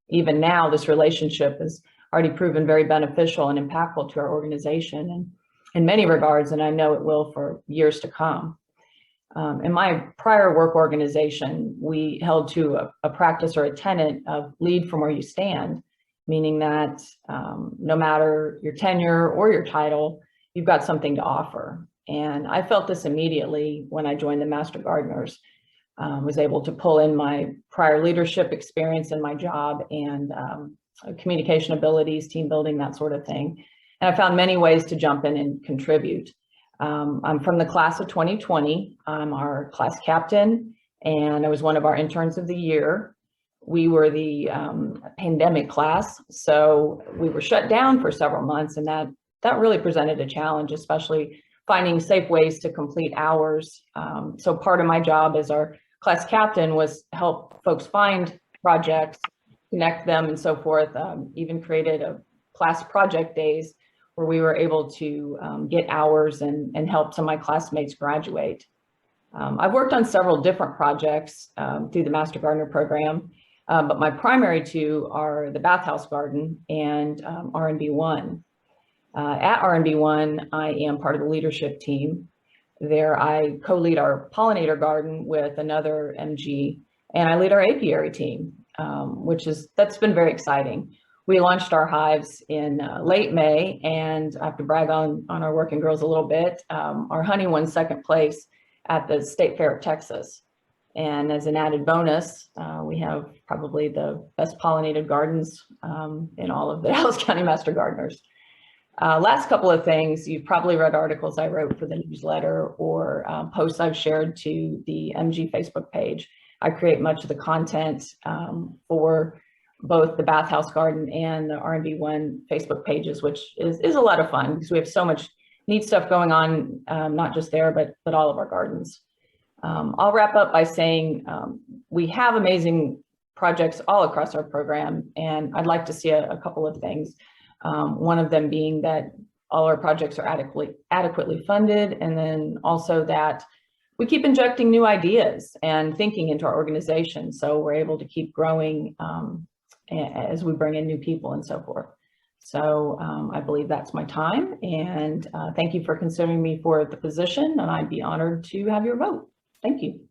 even now, this relationship has already proven very beneficial and impactful to our organization and in many regards, and I know it will for years to come. In my prior work organization, we held to a practice or a tenet of lead from where you stand, meaning that no matter your tenure or your title, you've got something to offer. And I felt this immediately when I joined the Master Gardeners. Was able to pull in my prior leadership experience in my job and communication abilities, team building, that sort of thing. And I found many ways to jump in and contribute. I'm from the class of 2020. I'm our class captain, and I was one of our interns of the year. We were the pandemic class, so we were shut down for several months, and that really presented a challenge, especially finding safe ways to complete hours. So part of my job as our class captain was help folks find projects, connect them, and so forth. Even created a class project days where we were able to get hours and help some of my classmates graduate. I've worked on several different projects through the Master Gardener program, but my primary two are the Bathhouse Garden and R&B1. At R&B1, I am part of the leadership team. There, I co-lead our pollinator garden with another MG, and I lead our apiary team, that's been very exciting. We launched our hives in late May, and I have to brag on our working girls a little bit. Our honey won second place at the State Fair of Texas. And as an added bonus, we have probably the best pollinated gardens in all of the Dallas County Master Gardeners. Last couple of things, you've probably read articles I wrote for the newsletter or posts I've shared to the MG Facebook page. I create much of the content for both the Bathhouse Garden and the R&B1 Facebook pages, which is a lot of fun because we have so much neat stuff going on, not just there, but all of our gardens. I'll wrap up by saying we have amazing projects all across our program, and I'd like to see a couple of things. One of them being that all our projects are adequately funded, and then also that we keep injecting new ideas and thinking into our organization so we're able to keep growing as we bring in new people and so forth. So I believe that's my time, and thank you for considering me for the position, and I'd be honored to have your vote. Thank you.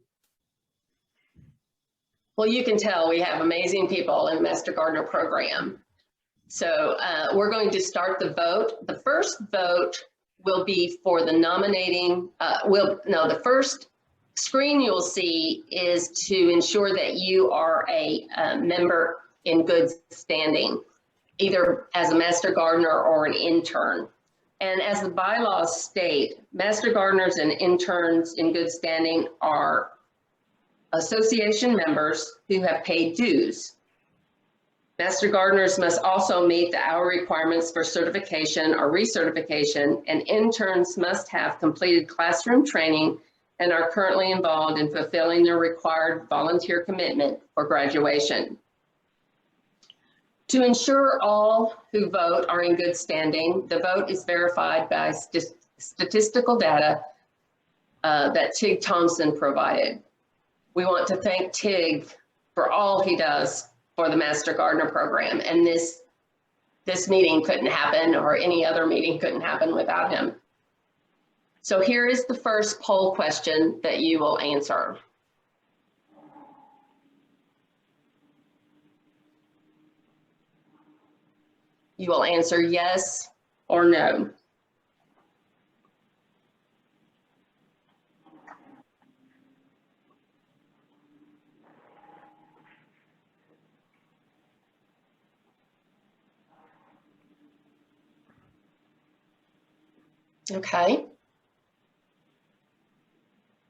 Well, you can tell we have amazing people in the Master Gardener program. So we're going to start the vote. The first vote will be for the nominating. The first screen you'll see is to ensure that you are a member in good standing, either as a Master Gardener or an intern. And as the bylaws state, Master Gardeners and interns in good standing are association members who have paid dues. Master Gardeners must also meet the hour requirements for certification or recertification, and interns must have completed classroom training and are currently involved in fulfilling their required volunteer commitment for graduation. To ensure all who vote are in good standing, the vote is verified by statistical data that Tig Thompson provided. We want to thank Tig for all he does for the Master Gardener program, and this meeting couldn't happen, or any other meeting couldn't happen without him. So here is the first poll question that you will answer. You will answer yes or no. Okay.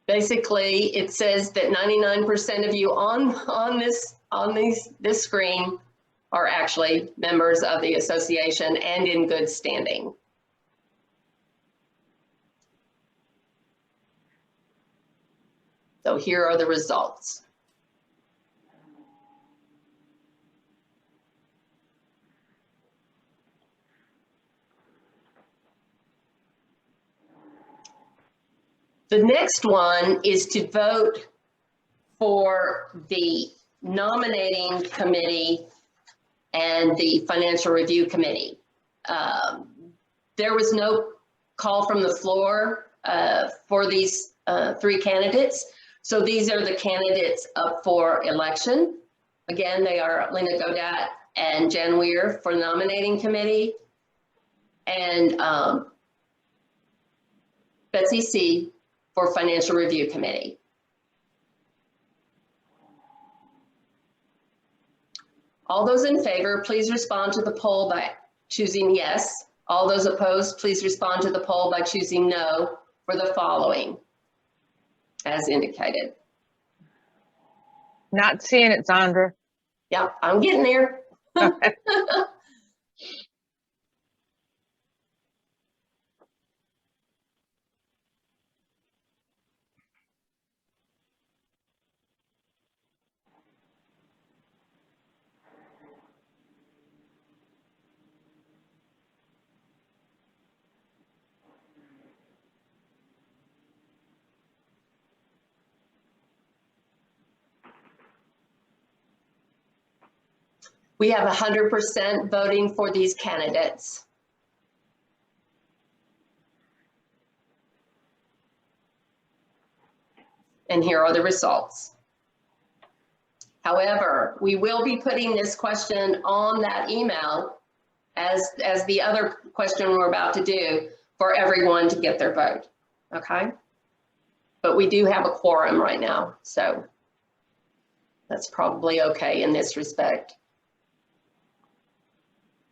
Basically, it says that 99% of you on this screen are actually members of the association and in good standing. So here are the results. The next one is to vote for the nominating committee and the financial review committee. There was no call from the floor for these 3 candidates. So these are the candidates up for election. Again, they are Lena Godat and Jen Weir for the nominating committee, and Betsy C. for financial review committee. All those in favor, please respond to the poll by choosing yes. All those opposed, please respond to the poll by choosing no for the following, as indicated. Not seeing it, Sandra. Yeah, I'm getting there. Okay. We have 100% voting for these candidates. And here are the results. However, we will be putting this question on that email as the other question we're about to do for everyone to get their vote, okay? But we do have a quorum right now, so that's probably okay in this respect.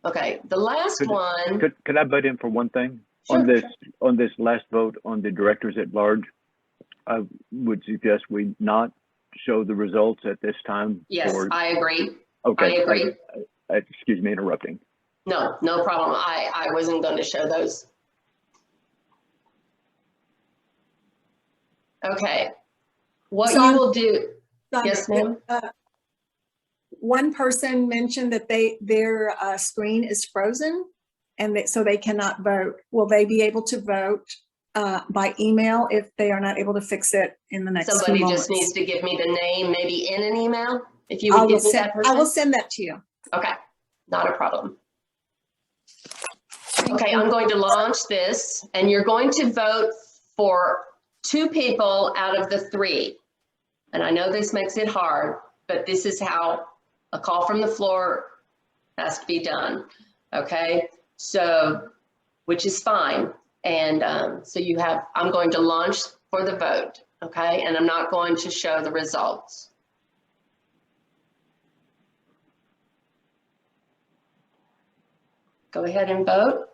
Okay, the last one. Could I butt in for one thing? Sure, on this last vote on the directors at large? I would suggest we not show the results at this time. Yes, I agree. Okay. I agree. Excuse me interrupting. No, no problem. I wasn't going to show those. Okay. What you will do. Yes, ma'am. One person mentioned that their screen is frozen and so they cannot vote. Will they be able to vote by email if they are not able to fix it in the next few Somebody moments? just needs to give me the name, maybe in an email, if you would give me that person. I will send that to you. Okay, not a problem. Okay, I'm going to launch this, and you're going to vote for 2 people out of the 3. And I know this makes it hard, but this is how a call from the floor has to be done. Okay, so, which is fine. And so you have, I'm going to launch for the vote, okay? And I'm not going to show the results. Go ahead and vote.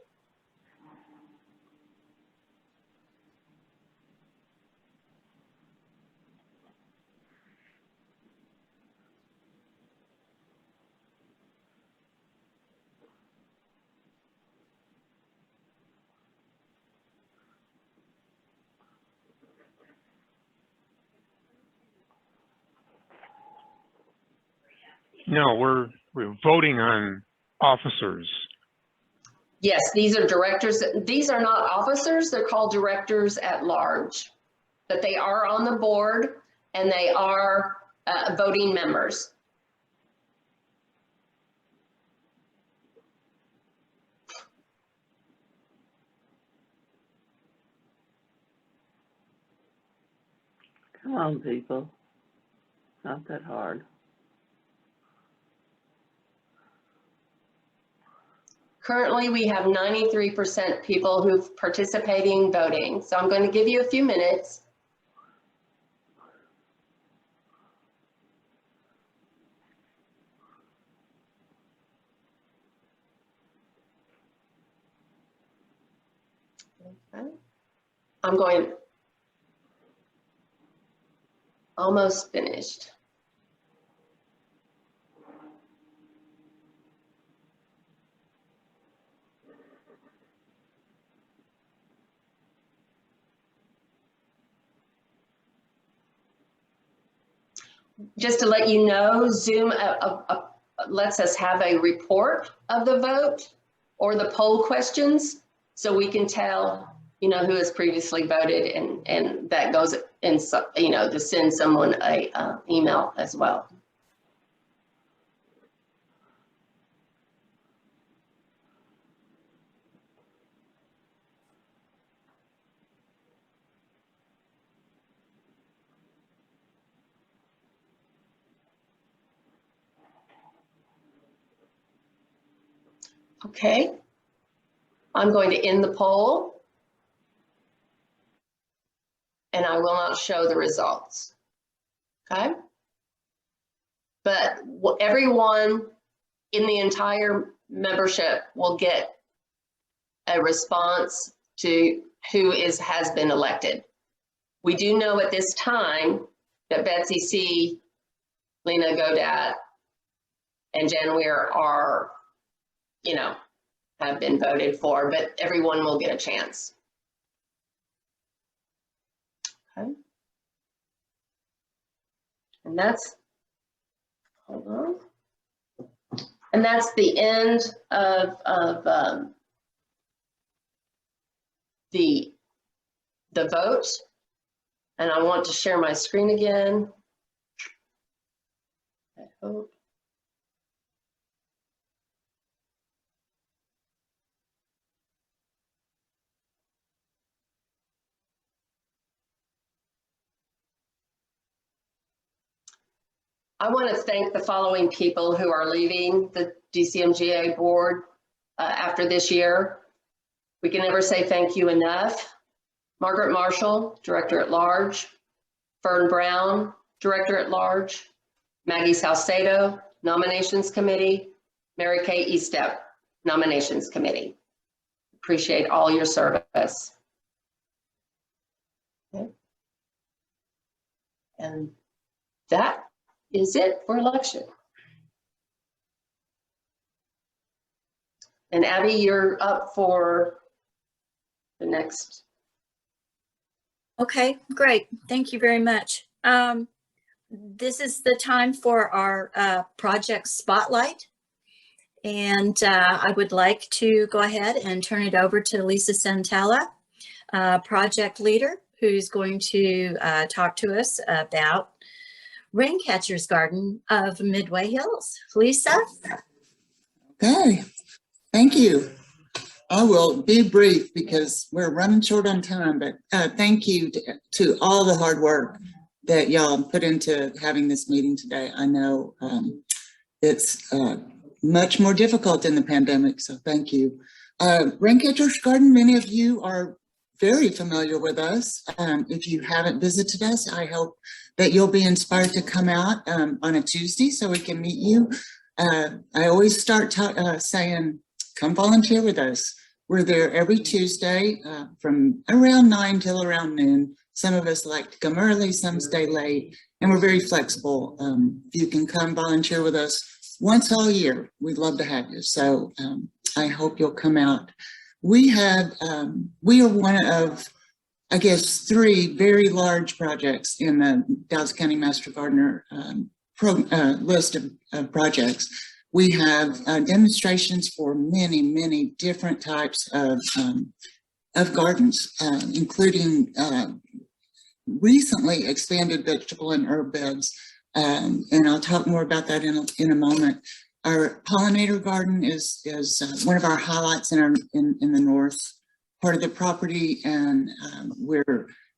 No, we're voting on officers. Yes, these are directors. These are not officers. They're called directors at large. But they are on the board and they are voting members. Come on, people. Not that hard. Currently, we have 93% people who've participating voting. So I'm going to give you a few minutes. Okay. I'm going almost finished. Just to let you know, Zoom lets us have a report of the vote or the poll questions, so we can tell, you know, who has previously voted, and that goes in, you know, to send someone a email as well. Okay, I'm going to end the poll, and I will not show the results. Okay, but everyone in the entire membership will get a response to who has been elected. We do know at this time that Betsy C., Lena Godat, and Jan Weir are, you know, have been voted for, but everyone will get a chance. Okay. And that's, hold on. And that's the end of the vote. And I want to share my screen again. I hope. I want to thank the following people who are leaving the DCMGA board after this year. We can never say thank you enough. Margaret Marshall, Director at Large. Fern Brown, Director at Large. Maggie Salcedo, Nominations Committee. Mary Kay Estep, Nominations Committee. Appreciate all your service. Okay. And that is it for election. And Abby, you're up for the next. Okay, great. Thank you very much. This is the time for our project spotlight. And I would like to go ahead and turn it over to Lisa Santella, project leader, who's going to talk to us about Raincatcher's Garden of Midway Hills. Lisa? Okay, thank you. I will be brief because we're running short on time, but thank you to all the hard work that y'all put into having this meeting today. I know it's much more difficult in the pandemic, so thank you. Raincatcher's Garden, many of you are very familiar with us. If you haven't visited us, I hope that you'll be inspired to come out on a Tuesday so we can meet you. I always start saying, come volunteer with us. We're there every Tuesday from around 9 till around noon. Some of us like to come early, some stay late, and we're very flexible. You can come volunteer with us once all year. We'd love to have you. So I hope you'll come out. We are one of, I guess, 3 very large projects in the Dallas County Master Gardener list of projects. We have demonstrations for many, many different types of gardens, including recently expanded vegetable and herb beds. And I'll talk more about that in a moment. Our pollinator garden is one of our highlights in the north part of the property, and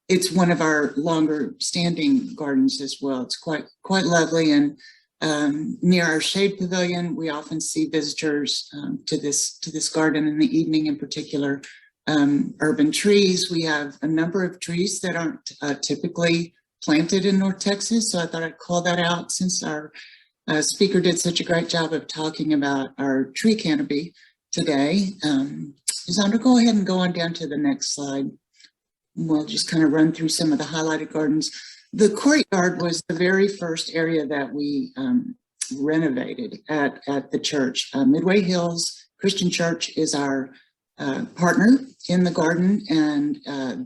it's one of our longer standing gardens as well. It's quite lovely, and near our shade pavilion, we often see visitors to this garden in the evening in particular. Urban trees, we have a number of trees that aren't typically planted in North Texas, so I thought I'd call that out since our speaker did such a great job of talking about our tree canopy today. Sandra, go ahead and go on down to the next slide. We'll just kind of run through some of the highlighted gardens. The courtyard was the very first area that we renovated at the church. Midway Hills Christian Church is our partner in the garden, and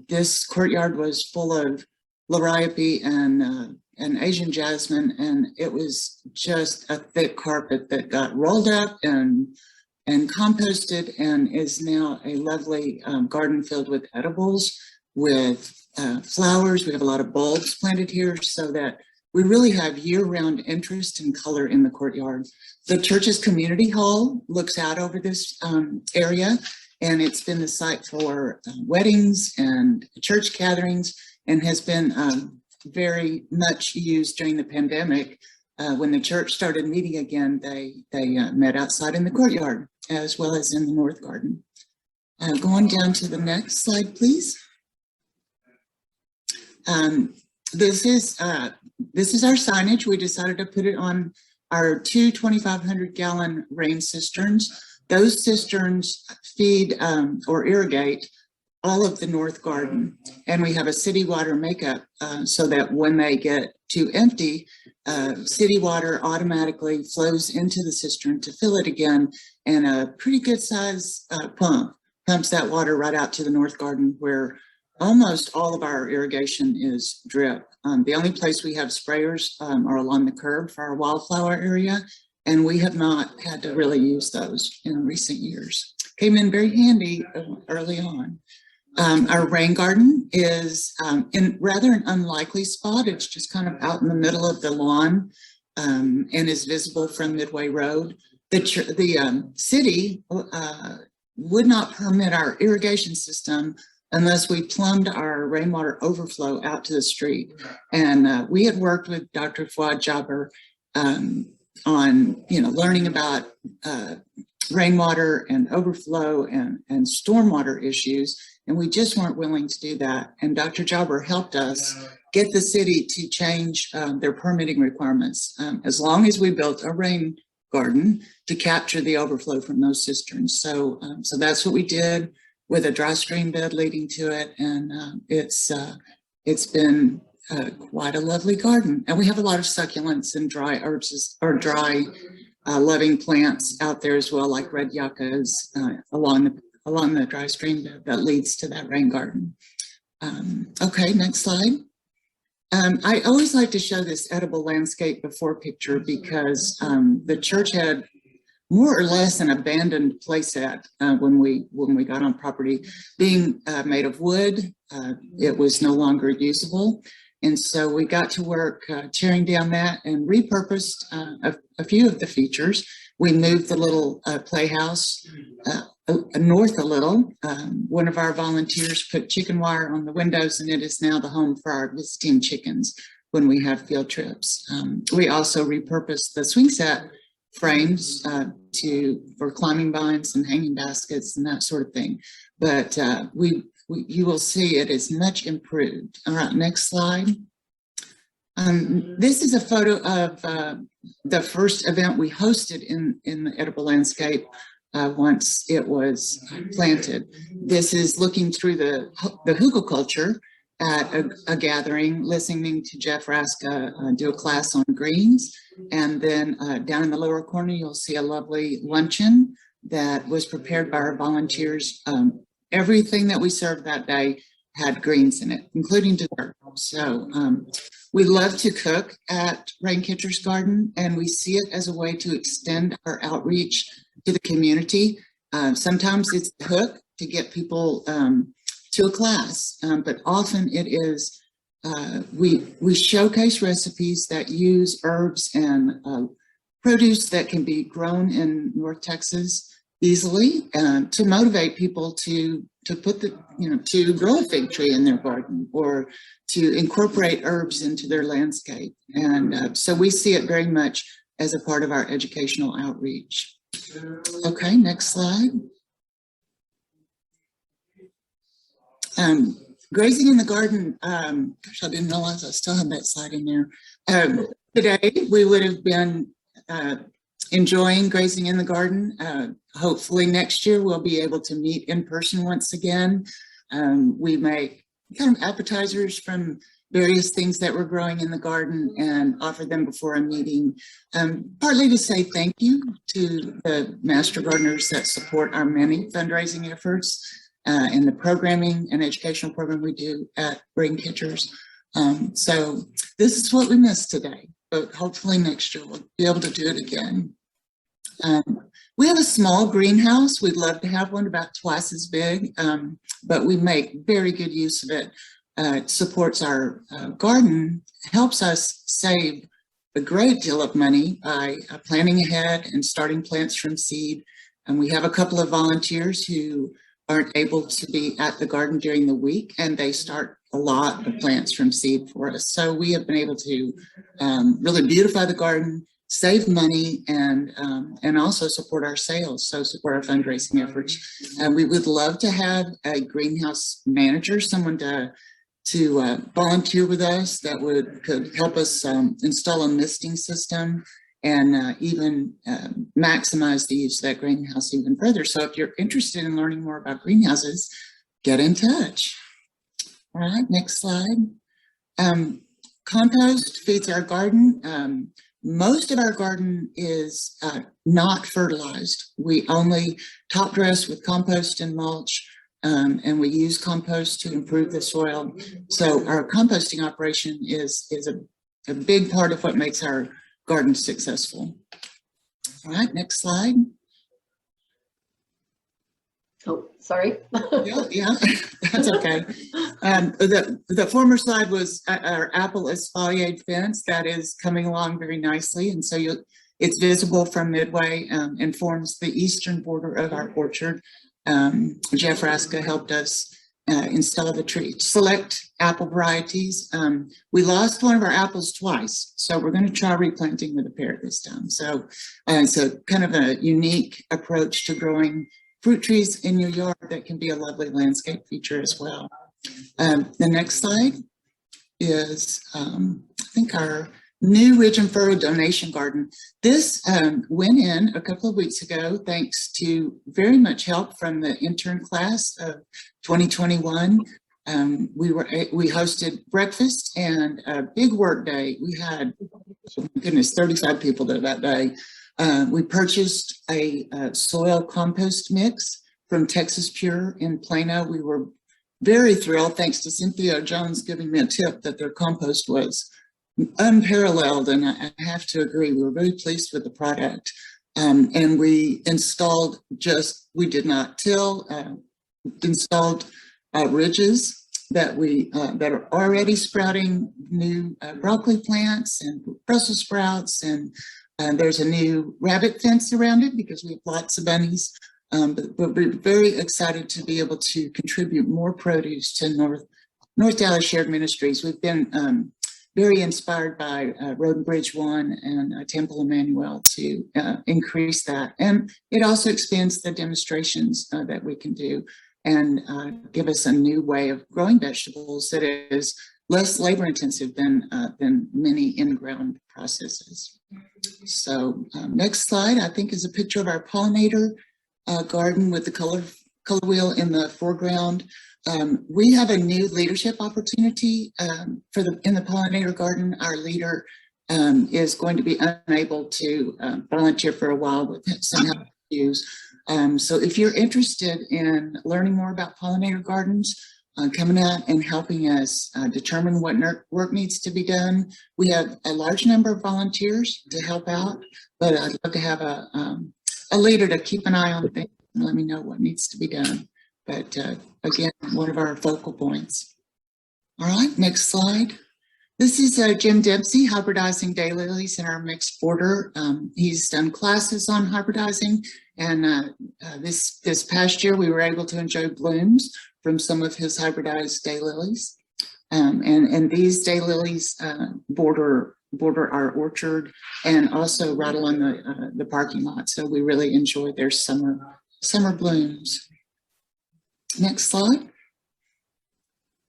this courtyard was full of liriope and Asian jasmine, and it was just a thick carpet that got rolled up and composted, and is now a lovely garden filled with edibles, with flowers. We have a lot of bulbs planted here so that we really have year-round interest and color in the courtyard. The church's community hall looks out over this area, and it's been the site for weddings and church gatherings, and has been very much used during the pandemic. When the church started meeting again, they met outside in the courtyard as well as in the north garden. Going down to the next slide, please. This is our signage. We decided to put it on our two 2,500-gallon rain cisterns. Those cisterns feed or irrigate all of the north garden, and we have a city water makeup so that when they get too empty, city water automatically flows into the cistern to fill it again, and a pretty good size pump pumps that water right out to the north garden, where almost all of our irrigation is drip. The only place we have sprayers are along the curb for our wildflower area, and we have not had to really use those in recent years. Came in very handy early on. Our rain garden is in rather an unlikely spot. It's just kind of out in the middle of the lawn and is visible from Midway Road. The city would not permit our irrigation system unless we plumbed our rainwater overflow out to the street. And we had worked with Dr. Fuad Jabber on, learning about rainwater and overflow and stormwater issues. And we just weren't willing to do that. And Dr. Jabber helped us get the city to change their permitting requirements, as long as we built a rain garden to capture the overflow from those cisterns. So that's what we did, with a dry stream bed leading to it. And it's been quite a lovely garden. And we have a lot of succulents and dry herbs or dry loving plants out there as well, like red yuccas along the dry stream bed that leads to that rain garden. Okay, next slide. I always like to show this edible landscape before picture because the church had more or less an abandoned playset when we got on property, being made of wood. It was no longer usable, and so we got to work tearing down that and repurposed a few of the features. We moved the little playhouse north a little. One of our volunteers put chicken wire on the windows, and it is now the home for our visiting chickens when we have field trips. We also repurposed the swing set frames for climbing vines and hanging baskets and that sort of thing. But you will see it is much improved. All right, next slide. This is a photo of the first event we hosted in the edible landscape once it was planted. This is looking through the hugelkultur at a gathering, listening to Jeff Raska do a class on greens. And then down in the lower corner, you'll see a lovely luncheon that was prepared by our volunteers. Everything that we served that day had greens in it, including dessert. So we love to cook at Rainkitcher's Garden, and we see it as a way to extend our outreach to the community. Sometimes it's a hook to get people to a class, but often it is we showcase recipes that use herbs and produce that can be grown in North Texas easily, to motivate people to put to grow a fig tree in their garden or to incorporate herbs into their landscape. And so we see it very much as a part of our educational outreach. Okay, next slide. Grazing in the garden, gosh, I didn't realize I still had that slide in there. Today, we would have been enjoying grazing in the garden. Hopefully next year we'll be able to meet in person once again. We make kind of appetizers from various things that we're growing in the garden and offer them before a meeting, partly to say thank you to the master gardeners that support our many fundraising efforts and the programming and educational program we do at Brain Catchers. So this is what we missed today, but hopefully next year we'll be able to do it again. We have a small greenhouse. We'd love to have one about twice as big, but we make very good use of it. It supports our garden, helps us save a great deal of money by planning ahead and starting plants from seed. And we have a couple of volunteers who aren't able to be at the garden during the week, and they start a lot of plants from seed for us. So we have been able to really beautify the garden, save money, and also support our sales, so support our fundraising efforts. We would love to have a greenhouse manager, someone to volunteer with us that could help us install a misting system and even maximize the use of that greenhouse even further. So if you're interested in learning more about greenhouses, get in touch. All right, next slide. Compost feeds our garden. Most of our garden is not fertilized. We only top dress with compost and mulch, and we use compost to improve the soil. So our composting operation is a big part of what makes our garden successful. All right, next slide. Oh, sorry. Yeah, that's okay. The former slide was our apple espalier fence that is coming along very nicely, and so it's visible from Midway and forms the eastern border of our orchard. Jeff Raska helped us install the select apple varieties. We lost one of our apples twice, so we're going to try replanting with a pear this time. So it's a kind of a unique approach to growing fruit trees in your yard that can be a lovely landscape feature as well. The next slide is, I think, our new Ridge and Furrow donation garden. This went in a couple of weeks ago, thanks to very much help from the intern class of 2021. We hosted breakfast and a big work day. We had, oh my goodness, 35 people there that day. We purchased a soil compost mix from Texas Pure in Plano. We were very thrilled, thanks to Cynthia Jones giving me a tip that their compost was unparalleled, and I have to agree. We were very pleased with the product. And we installed we did not till, installed ridges that are already sprouting new broccoli plants and Brussels sprouts, and there's a new rabbit fence around it because we have lots of bunnies. But we're very excited to be able to contribute more produce to North Dallas Shared Ministries. We've been very inspired by Road and Bridge 1 and Temple Emmanuel to increase that. And it also expands the demonstrations that we can do and give us a new way of growing vegetables that is less labor intensive than many in-ground processes. So next slide, I think, is a picture of our pollinator garden with the color wheel in the foreground. We have a new leadership opportunity in the pollinator garden. Our leader is going to be unable to volunteer for a while with some health issues. So if you're interested in learning more about pollinator gardens, coming out and helping us determine what work needs to be done, we have a large number of volunteers to help out, but I'd love to have a leader to keep an eye on things and let me know what needs to be done. But again, one of our focal points. All right, next slide. This is Jim Dempsey hybridizing daylilies in our mixed border. He's done classes on hybridizing, and this past year we were able to enjoy blooms from some of his hybridized daylilies. And these daylilies border our orchard and also right along the parking lot. So we really enjoy their summer blooms. Next slide.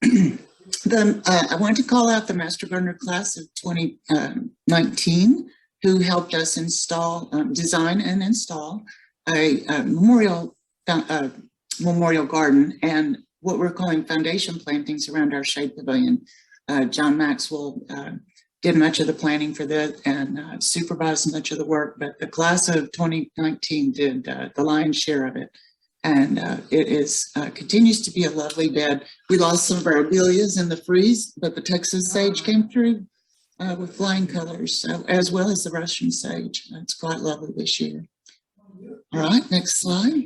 I wanted to call out the Master Gardener class of 2019. who helped us install, design and install a memorial garden and what we're calling foundation plantings around our shade pavilion. John Maxwell did much of the planning for that and supervised much of the work, but the class of 2019 did the lion's share of it. And it is continues to be a lovely bed. We lost some of our abelias in the freeze, but the Texas sage came through with flying colors, so, as well as the Russian sage. It's quite lovely this year. All right, next slide.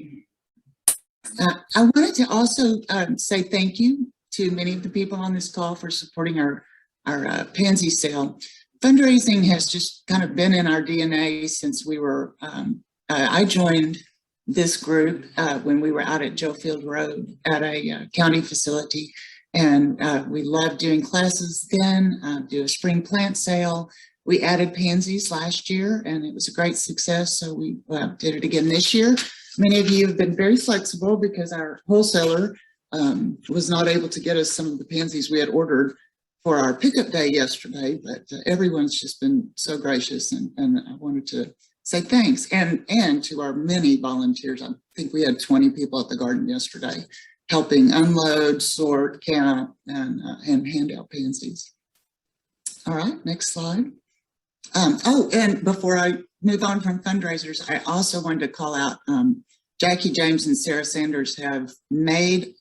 I wanted to also say thank you to many of the people on this call for supporting our pansy sale. Fundraising has just kind of been in our DNA since we were, I joined this group when we were out at Joe Field Road at a county facility. And we loved doing classes then, do a spring plant sale. We added pansies last year and it was a great success. So we did it again this year. Many of you have been very flexible because our wholesaler was not able to get us some of the pansies we had ordered for our pickup day yesterday, but everyone's just been so gracious and I wanted to say thanks and to our many volunteers. I think we had 20 people at the garden yesterday helping unload, sort, count, and hand out pansies. All right, next slide. Oh, and before I move on from fundraisers, I also wanted to call out Jackie James and Sarah Sanders have made,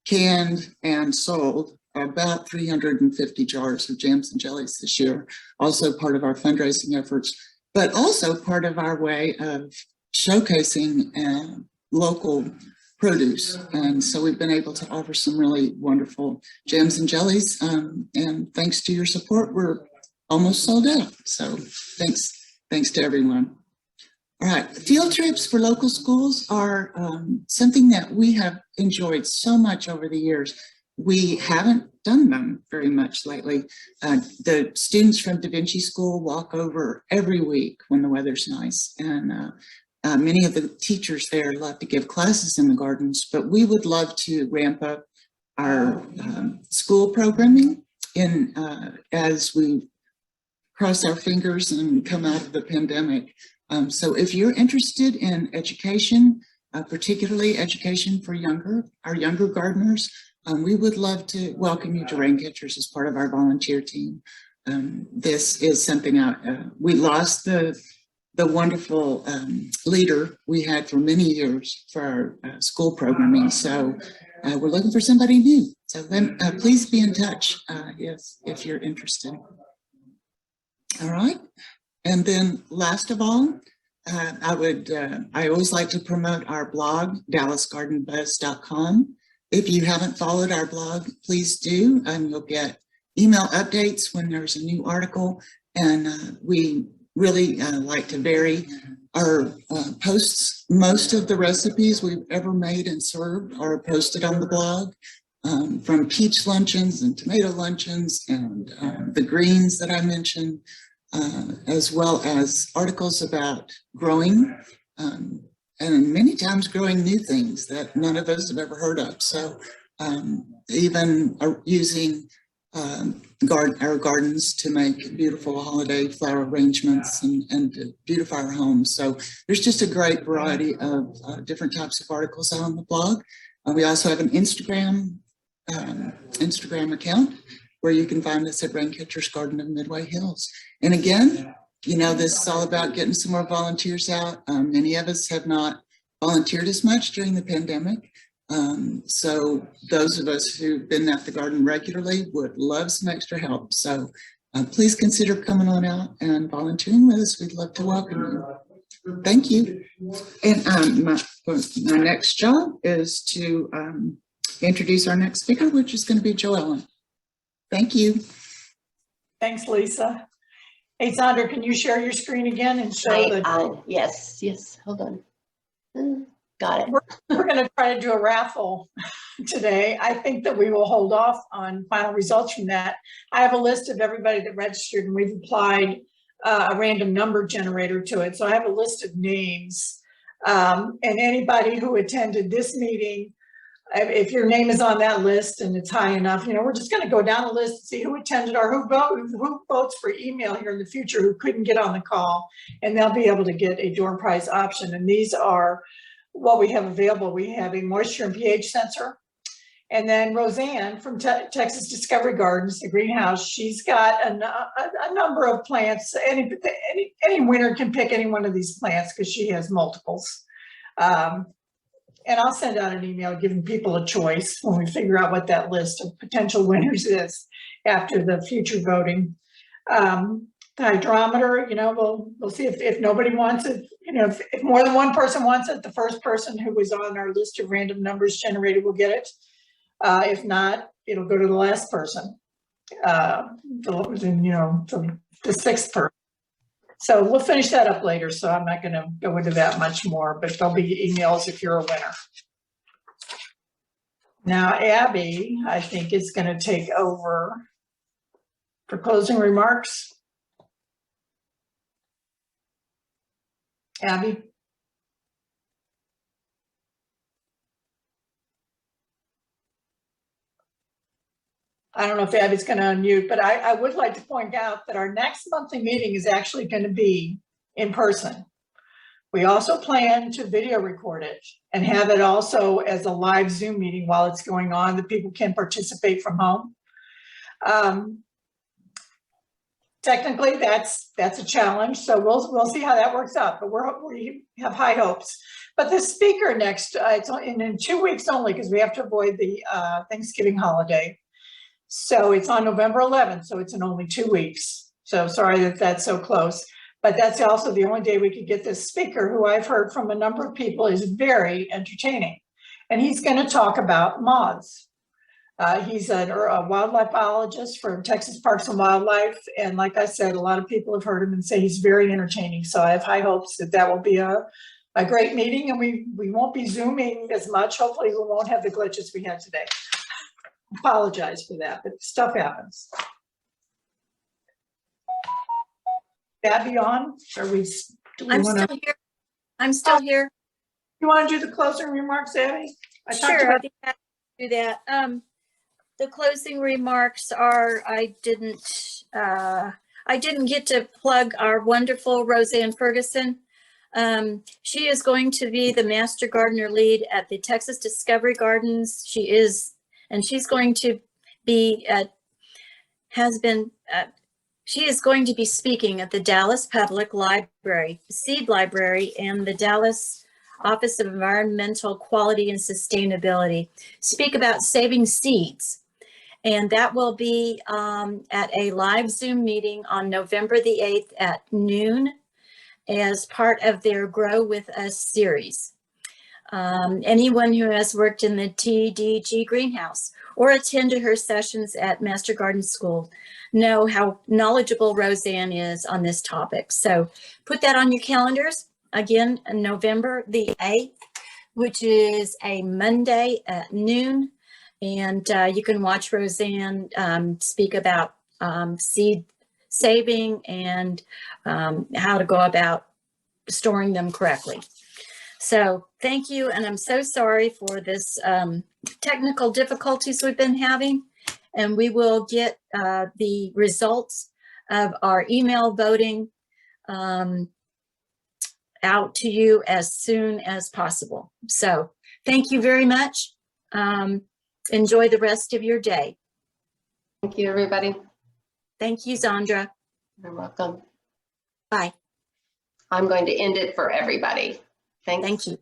canned, and sold about 350 jars of jams and jellies this year, also part of our fundraising efforts, but also part of our way of showcasing local produce. And so we've been able to offer some really wonderful jams and jellies. And thanks to your support, we're almost sold out. So thanks to everyone. All right, field trips for local schools are something that we have enjoyed so much over the years. We haven't done them very much lately. The students from Da Vinci School walk over every week when the weather's nice. And many of the teachers there love to give classes in the gardens, but we would love to ramp up our school programming as we cross our fingers and come out of the pandemic. So if you're interested in education, particularly education for our younger gardeners, we would love to welcome you to Raincatchers as part of our volunteer team. This is something we lost the wonderful leader we had for many years for our school programming. So we're looking for somebody new. So then please be in touch if you're interested. All right. And then last of all, I always like to promote our blog, dallasgardenbuzz.com. If you haven't followed our blog, please do, and you'll get email updates when there's a new article. And we really like to vary our posts. Most of the recipes we've ever made and served are posted on the blog, from peach luncheons and tomato luncheons and the greens that I mentioned, as well as articles about growing, and many times growing new things that none of us have ever heard of. So even using our gardens to make beautiful holiday flower arrangements and to beautify our homes. So there's just a great variety of different types of articles on the blog. We also have an Instagram account where you can find us at Raincatchers Garden of Midway Hills. And again, you know, this is all about getting some more volunteers out. Many of us have not volunteered as much during the pandemic. So those of us who've been at the garden regularly would love some extra help. So please consider coming on out and volunteering with us. We'd love to welcome you. Thank you. And my next job is to introduce our next speaker, which is going to be Joellen. Thank you. Thanks, Lisa. Hey, Sandra, can you share your screen again and show Yes, hold on. Got it. We're going to try to do a raffle today. I think that we will hold off on final results from that. I have a list of everybody that registered, and we've applied a random number generator to it. So I have a list of names, and anybody who attended this meeting if your name is on that list and it's high enough, you know, we're just going to go down the list and see who attended or who votes for email here in the future who couldn't get on the call, and they'll be able to get a door prize option. And these are what we have available. We have a moisture and pH sensor. And then Roseanne from Texas Discovery Gardens, the greenhouse, she's got a number of plants. Any winner can pick any one of these plants because she has multiples. And I'll send out an email giving people a choice when we figure out what that list of potential winners is after the future voting. The hydrometer, you know, we'll see if nobody wants it, you know, if more than one person wants it, the first person who was on our list of random numbers generated will get it. If not, it'll go to the last person, the sixth person. So we'll finish that up later. So I'm not going to go into that much more, but there'll be emails if you're a winner. Now, Abby, I think, is going to take over for closing remarks. Abby? I don't know if Abby's going to unmute, but I would like to point out that our next monthly meeting is actually going to be in person. We also plan to video record it and have it also as a live Zoom meeting while it's going on, that people can participate from home. Technically, that's a challenge, so we'll see how that works out. But we have high hopes. But the speaker next, it's in 2 weeks only because we have to avoid the Thanksgiving holiday. So it's on November 11th, so it's in only 2 weeks. So sorry that that's so close, but that's also the only day we could get this speaker, who I've heard from a number of people is very entertaining. And he's going to talk about moths. He's a wildlife biologist from Texas Parks and Wildlife. And like I said, a lot of people have heard him and say he's very entertaining. So I have high hopes that that will be a great meeting, and we won't be Zooming as much. Hopefully we won't have the glitches we had today. Apologize for that, but stuff happens. Abby on? I'm still here. I'm still here. You want to do the closing remarks, Abby? Sure, I'd be happy to do that. The closing remarks are, I didn't get to plug our wonderful Roseanne Ferguson. She is going to be the Master Gardener Lead at the Texas Discovery Gardens. She's going to be, she is going to be speaking at the Dallas Public Library, Seed Library, and the Dallas Office of Environmental Quality and Sustainability. Speak about saving seeds. And that will be at a live Zoom meeting on November the 8th at noon as part of their Grow With Us series. Anyone who has worked in the TDG greenhouse or attended her sessions at Master Garden School know how knowledgeable Roseanne is on this topic. So put that on your calendars. Again, November the 8th, which is a Monday at noon. And you can watch Roseanne speak about seed saving and how to go about storing them correctly. So thank you, and I'm so sorry for this technical difficulties we've been having, and we will get the results of our email voting out to you as soon as possible. So thank you very much. Enjoy the rest of your day. Thank you, everybody. Thank you, Zandra. You're welcome. Bye. I'm going to end it for everybody. Thank you.